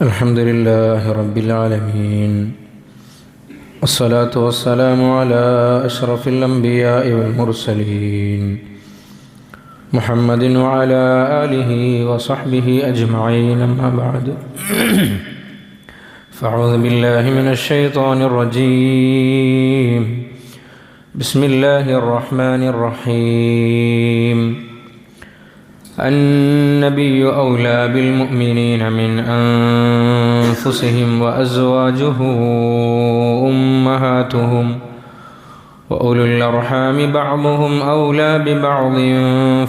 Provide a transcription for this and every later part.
الحمد لله رب العالمين والصلاة والسلام على أشرف الأنبياء والمرسلين محمد وعلى آله وصحبه أجمعين أما بعد فأعوذ بالله من الشيطان الرجيم بسم الله الرحمن الرحيم النبي أولى بالمؤمنين من أنفسهم وأزواجه أمهاتهم وأولو الأرحام بعضهم أولى ببعض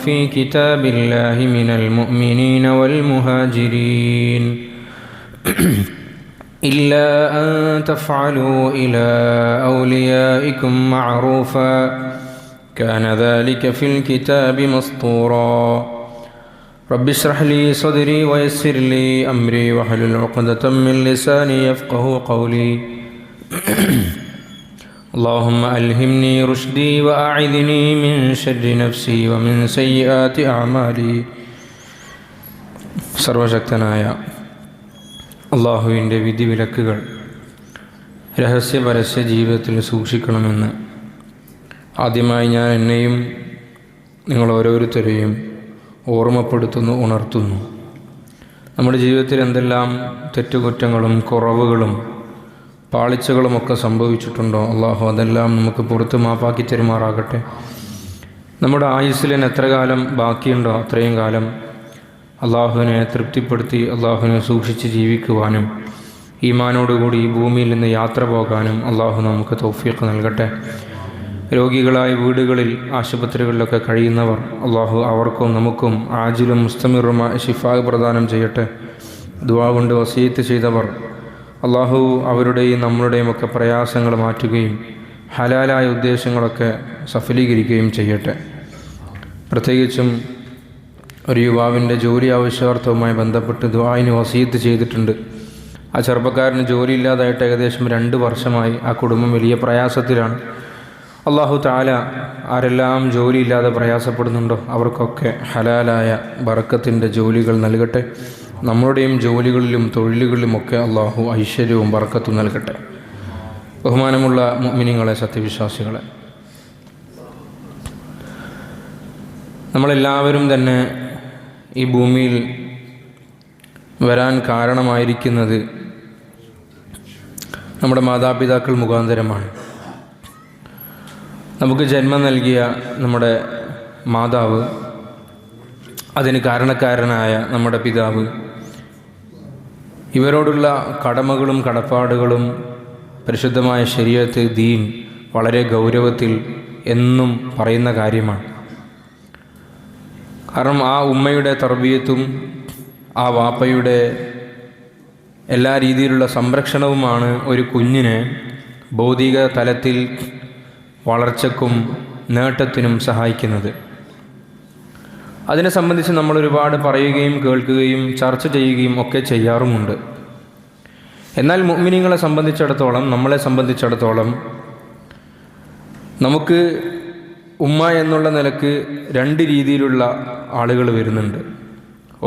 في كتاب الله من المؤمنين والمهاجرين إلا أن تفعلوا إلى أوليائكم معروفا كان ذلك في الكتاب مسطورا رب اشرح لي صدري ويسر لي أمري واحلل عقدة من لساني يفقهوا قولي اللهم ألهمني رشدي وأعذني من شر نفسي ومن سيئات أعمالي സർവശക്തനായ അള്ളാഹുവിൻ്റെ വിധിവിലക്കുകൾ രഹസ്യ പരസ്യ ജീവിതത്തിൽ സൂക്ഷിക്കണമെന്ന് ആദ്യമായി ഞാൻ എന്നെയും നിങ്ങൾ ഓരോരുത്തരെയും ഓർമ്മപ്പെടുത്തുന്നു, ഉണർത്തുന്നു. നമ്മുടെ ജീവിതത്തിൽ എന്തെല്ലാം തെറ്റുകുറ്റങ്ങളും കുറവുകളും പാളിച്ചകളുമൊക്കെ സംഭവിച്ചിട്ടുണ്ടോ അള്ളാഹു അതെല്ലാം നമുക്ക് പുറത്ത് മാപ്പാക്കി തരുമാറാകട്ടെ. നമ്മുടെ ആയുസ്സിലിന് എത്ര കാലം ബാക്കിയുണ്ടോ അത്രയും കാലം അള്ളാഹുവിനെ തൃപ്തിപ്പെടുത്തി അള്ളാഹുവിനെ സൂക്ഷിച്ച് ജീവിക്കുവാനും ഈമാനോടുകൂടി ഈ ഭൂമിയിൽ നിന്ന് യാത്ര പോകാനും അള്ളാഹു നമുക്ക് തൗഫീഖ് നൽകട്ടെ. രോഗികളായ വീടുകളിൽ ആശുപത്രികളിലൊക്കെ കഴിയുന്നവർ അള്ളാഹു അവർക്കും നമുക്കും ആജിലും മുസ്തമിറുമായ ശിഫാ പ്രദാനം ചെയ്യട്ടെ. ദുആ കൊണ്ട് വസിയത്ത് ചെയ്തവർ അള്ളാഹു അവരുടെയും നമ്മളുടെയും ഒക്കെ പ്രയാസങ്ങൾ മാറ്റുകയും ഹലാലായ ഉദ്ദേശങ്ങളൊക്കെ സഫലീകരിക്കുകയും ചെയ്യട്ടെ. പ്രത്യേകിച്ചും ഒരു യുവാവിൻ്റെ ജോലി ആവശ്യാർത്ഥവുമായി ബന്ധപ്പെട്ട് ദുആഇന് വസിയത്ത് ചെയ്തിട്ടുണ്ട്. ആ ചെറുപ്പക്കാരന് ജോലി ഇല്ലാതായിട്ട് ഏകദേശം 2 വർഷമായി. ആ കുടുംബം വലിയ പ്രയാസത്തിലാണ്. അള്ളാഹു തആല ആരെല്ലാം ജോലിയില്ലാതെ പ്രയാസപ്പെടുന്നുണ്ടോ അവർക്കൊക്കെ ഹലാലായ ബറക്കത്തിൻ്റെ ജോലികൾ നൽകട്ടെ. നമ്മളുടെയും ജോലികളിലും തൊഴിലുകളിലുമൊക്കെ അള്ളാഹു ഐശ്വര്യവും ബറക്കത്തും നൽകട്ടെ. ബഹുമാനമുള്ള മുഅ്മിനീങ്ങളെ, സത്യവിശ്വാസികളെ, നമ്മളെല്ലാവരും തന്നെ ഈ ഭൂമിയിൽ വരാൻ കാരണമായിരിക്കുന്നത് നമ്മുടെ മാതാപിതാക്കൾ മുഖാന്തരമാണ്. നമുക്ക് ജന്മം നൽകിയ നമ്മുടെ മാതാവ്, അതിന് കാരണക്കാരനായ നമ്മുടെ പിതാവ്, ഇവരോടുള്ള കടമകളും കടപ്പാടുകളും പരിശുദ്ധമായ ശരീഅത്ത് ദീൻ വളരെ ഗൗരവത്തിൽ എന്നും പറയുന്ന കാര്യമാണ്. കാരണം ആ ഉമ്മയുടെ തർബിയത്തും ആ വാപ്പയുടെ എല്ലാ രീതിയിലുള്ള സംരക്ഷണവുമാണ് ഒരു കുഞ്ഞിനെ ഭൗതിക തലത്തിൽ വളർച്ചയ്ക്കും നേട്ടത്തിനും സഹായിക്കുന്നത്. അതിനെ സംബന്ധിച്ച് നമ്മൾ ഒരുപാട് പറയുകയും കേൾക്കുകയും ചർച്ച ചെയ്യുകയും ഒക്കെ ചെയ്യാറുമുണ്ട്. എന്നാൽ മുഅ്മിനീങ്ങളെ സംബന്ധിച്ചിടത്തോളം, നമ്മളെ സംബന്ധിച്ചിടത്തോളം, നമുക്ക് ഉമ്മ എന്നുള്ള നിലക്ക് 2 രീതിയിലുള്ള ആളുകൾ വരുന്നുണ്ട്.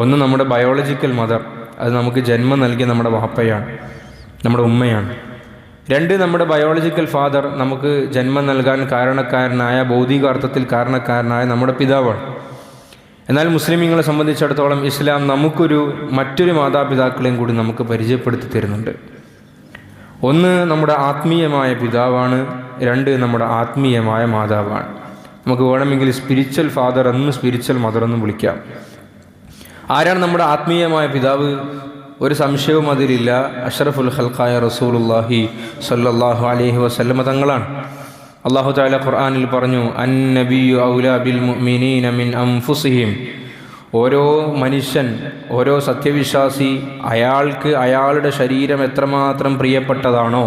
ഒന്ന് നമ്മുടെ ബയോളജിക്കൽ മദർ, അത് നമുക്ക് ജന്മം നൽകിയ നമ്മുടെ വാപ്പയാണ്, നമ്മുടെ ഉമ്മയാണ്. 2 നമ്മുടെ ബയോളജിക്കൽ ഫാദർ, നമുക്ക് ജന്മം നൽകാൻ കാരണക്കാരനായ, ഭൗതികാർത്ഥത്തിൽ കാരണക്കാരനായ നമ്മുടെ പിതാവാണ്. എന്നാൽ മുസ്ലിമീങ്ങളെ സംബന്ധിച്ചിടത്തോളം ഇസ്ലാം നമുക്കൊരു മറ്റൊരു മാതാപിതാക്കളെയും കൂടി നമുക്ക് പരിചയപ്പെടുത്തി തരുന്നുണ്ട്. ഒന്ന് നമ്മുടെ ആത്മീയമായ പിതാവാണ്, 2 നമ്മുടെ ആത്മീയമായ മാതാവാണ്. നമുക്ക് വേണമെങ്കിൽ സ്പിരിച്വൽ ഫാദർ എന്നും സ്പിരിച്വൽ മദർ എന്നും വിളിക്കാം. ആരാണ് നമ്മുടെ ആത്മീയമായ പിതാവ്? ഒരു സംശയവും അതിലില്ല, അഷ്റഫുൽ ഖൽഖായ റസൂലുള്ളാഹി സ്വല്ലല്ലാഹു അലൈഹി വസല്ലമ തങ്ങളാണ്. അല്ലാഹു തആല ഖുർആനിൽ പറഞ്ഞു, അന്നബിയ്യു ഔലാ ബിൽ മുഅ്മിനീന മിൻ അൻഫുസിഹിം. ഓരോ മനുഷ്യൻ, ഓരോ സത്യവിശ്വാസി അയാൾക്ക് അയാളുടെ ശരീരം എത്രമാത്രം പ്രിയപ്പെട്ടതാണോ,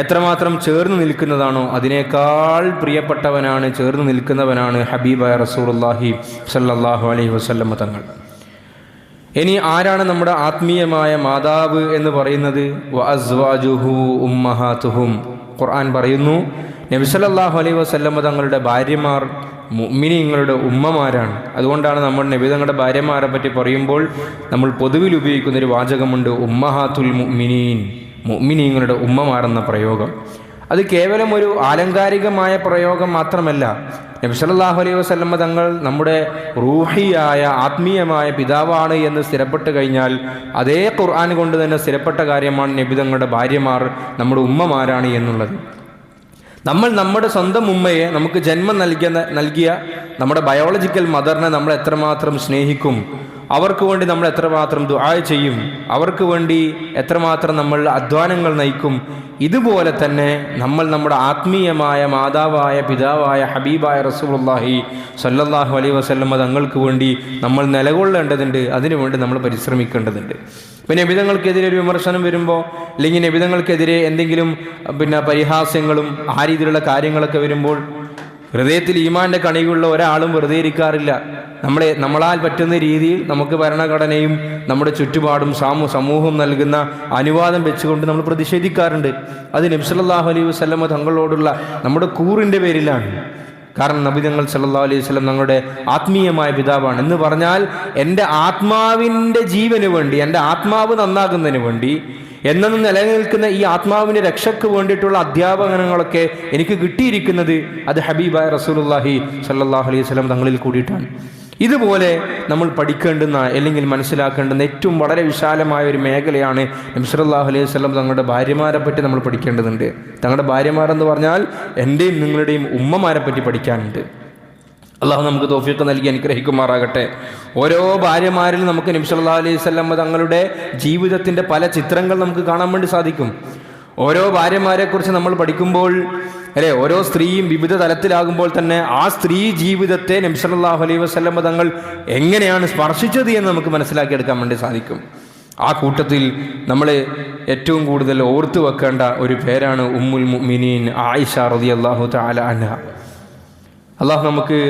എത്രമാത്രം ചേർന്ന് നിൽക്കുന്നതാണോ അതിനേക്കാൾ പ്രിയപ്പെട്ടവനാണ്, ചേർന്ന് നിൽക്കുന്നവനാണ് ഹബീബായ റസൂലുള്ളാഹി സ്വല്ലല്ലാഹു അലൈഹി വസല്ലമ തങ്ങൾ. ഇനി ആരാണ് നമ്മുടെ ആത്മീയമായ മാതാവ് എന്ന് പറയുന്നത്? വഅസ്വാജുഹു ഉമ്മഹാതുഹും. ഖുർആൻ പറയുന്നു, നബി സല്ലല്ലാഹു അലൈഹി വസല്ലം തങ്ങളുടെ ഭാര്യമാർ മുഅ്മിനീങ്ങളുടെ ഉമ്മമാരാണ്. അതുകൊണ്ടാണ് നമ്മൾ നബി തങ്ങളുടെ ഭാര്യമാരെ പറ്റി പറയുമ്പോൾ നമ്മൾ പൊതുവിൽ ഉപയോഗിക്കുന്നൊരു വാചകമുണ്ട്, ഉമ്മഹാത്തുൽ മുഅ്മിനീൻ, മുഅ്മിനീങ്ങളുടെ ഉമ്മമാരെന്ന പ്രയോഗം. അത് കേവലം ഒരു ആലങ്കാരികമായ പ്രയോഗം മാത്രമല്ല. നബി സല്ലല്ലാഹു അലൈഹി വസല്ലം തങ്ങൾ നമ്മുടെ റൂഹിയായ ആത്മീയമായ പിതാവാണ് എന്ന് സ്ഥിരപ്പെട്ട് കഴിഞ്ഞാൽ അതേ ഖുർആൻ കൊണ്ട് തന്നെ സ്ഥിരപ്പെട്ട കാര്യമാണ് നബി തങ്ങളുടെ ഭാര്യമാർ നമ്മുടെ ഉമ്മമാരാണ് എന്നുള്ളത്. നമ്മൾ നമ്മുടെ സ്വന്തം ഉമ്മയെ, നമുക്ക് ജന്മം നൽകിയ നമ്മുടെ ബയോളജിക്കൽ മദറിനെ നമ്മൾ എത്രമാത്രം സ്നേഹിക്കും, അവർക്ക് വേണ്ടി നമ്മൾ എത്രമാത്രം ദുആ ചെയ്യും, അവർക്ക് വേണ്ടി എത്രമാത്രം നമ്മൾ അധ്വാനങ്ങൾ നയിക്കും, ഇതുപോലെ തന്നെ നമ്മൾ നമ്മുടെ ആത്മീയമായ മാതാവായ പിതാവായ ഹബീബായ റസൂലുള്ളാഹി സ്വല്ലല്ലാഹു അലൈഹി വസല്ലം തങ്ങൾക്ക് വേണ്ടി നമ്മൾ നിലകൊള്ളേണ്ടതുണ്ട്. അതിനുവേണ്ടി നമ്മൾ പരിശ്രമിക്കേണ്ടതുണ്ട്. പിന്നെ നബിതങ്ങൾക്കെതിരെ ഒരു വിമർശനം വരുമ്പോൾ, അല്ലെങ്കിൽ നബിതങ്ങൾക്കെതിരെ എന്തെങ്കിലും പരിഹാസ്യങ്ങളും ആ രീതിയിലുള്ള കാര്യങ്ങളൊക്കെ വരുമ്പോൾ ഹൃദയത്തിൽ ഈമാൻ്റെ കണിയുള്ള ഒരാളും വെറുതെ ഇരിക്കാറില്ല. നമ്മളാൽ പറ്റുന്ന രീതിയിൽ നമുക്ക് ഭരണഘടനയും നമ്മുടെ ചുറ്റുപാടും സമൂഹം നൽകുന്ന അനുവാദം വെച്ചുകൊണ്ട് നമ്മൾ പ്രതിഷേധിക്കാറുണ്ട്. അത് നബി സല്ലല്ലാഹു അലൈഹി വസല്ലം തങ്ങളോടുള്ള നമ്മുടെ കൂറിൻ്റെ പേരിലാണ്. കാരണം നബി തങ്ങൾ സല്ലല്ലാഹു അലൈഹി വസല്ലം തങ്ങളുടെ ആത്മീയമായ പിതാവാണ്. എന്ന് പറഞ്ഞാൽ എൻ്റെ ആത്മാവിൻ്റെ ജീവന് വേണ്ടി, എൻ്റെ ആത്മാവ് നന്നാകുന്നതിന് വേണ്ടി, എന്നും നിലനിൽക്കുന്ന ഈ ആത്മാവിൻ്റെ രക്ഷയ്ക്ക് വേണ്ടിയിട്ടുള്ള അധ്യാപനങ്ങളൊക്കെ എനിക്ക് കിട്ടിയിരിക്കുന്നത് അത് ഹബീബായ റസൂലുള്ളാഹി സ്വല്ലല്ലാഹു അലൈഹി വസല്ലം തങ്ങളിൽ കൂടിയിട്ടാണ്. ഇതുപോലെ നമ്മൾ പഠിക്കേണ്ടുന്ന അല്ലെങ്കിൽ മനസ്സിലാക്കേണ്ടുന്ന ഏറ്റവും വളരെ വിശാലമായ ഒരു മേഖലയാണ് നബി സല്ലല്ലാഹു അലൈഹി വസല്ലം തങ്ങളുടെ ഭാര്യമാരെ പറ്റി നമ്മൾ പഠിക്കേണ്ടതുണ്ട്. തങ്ങളുടെ ഭാര്യമാരെന്ന് പറഞ്ഞാൽ എൻ്റെയും നിങ്ങളുടെയും ഉമ്മമാരെ പറ്റി പഠിക്കാനുണ്ട്. അള്ളാഹു നമുക്ക് തൗഫീഖ് നൽകി അനുഗ്രഹിക്കുമാറാകട്ടെ. ഓരോ ഭാര്യമാരിൽ നമുക്ക് നബി സല്ലല്ലാഹു അലൈഹി വസല്ലം തങ്ങളുടെ ജീവിതത്തിൻ്റെ പല ചിത്രങ്ങൾ നമുക്ക് കാണാൻ വേണ്ടി സാധിക്കും. ഓരോ ഭാര്യമാരെക്കുറിച്ച് നമ്മൾ പഠിക്കുമ്പോൾ ഓരോ സ്ത്രീയും വിവിധ തലത്തിലാകുമ്പോൾ തന്നെ ആ സ്ത്രീ ജീവിതത്തെ നബി സല്ലല്ലാഹു അലൈഹി വസല്ലം തങ്ങൾ എങ്ങനെയാണ് സ്പർശിച്ചത് എന്ന് നമുക്ക് മനസ്സിലാക്കിയെടുക്കാൻ വേണ്ടി സാധിക്കും. ആ കൂട്ടത്തിൽ നമ്മൾ ഏറ്റവും കൂടുതൽ ഓർത്തു വെക്കേണ്ട ഒരു പേരാണ് ഉമ്മുൽ മുഅ്മിനീൻ ആയിഷ റളിയല്ലാഹു തആല അൻഹ. അള്ളാഹു നമുക്ക്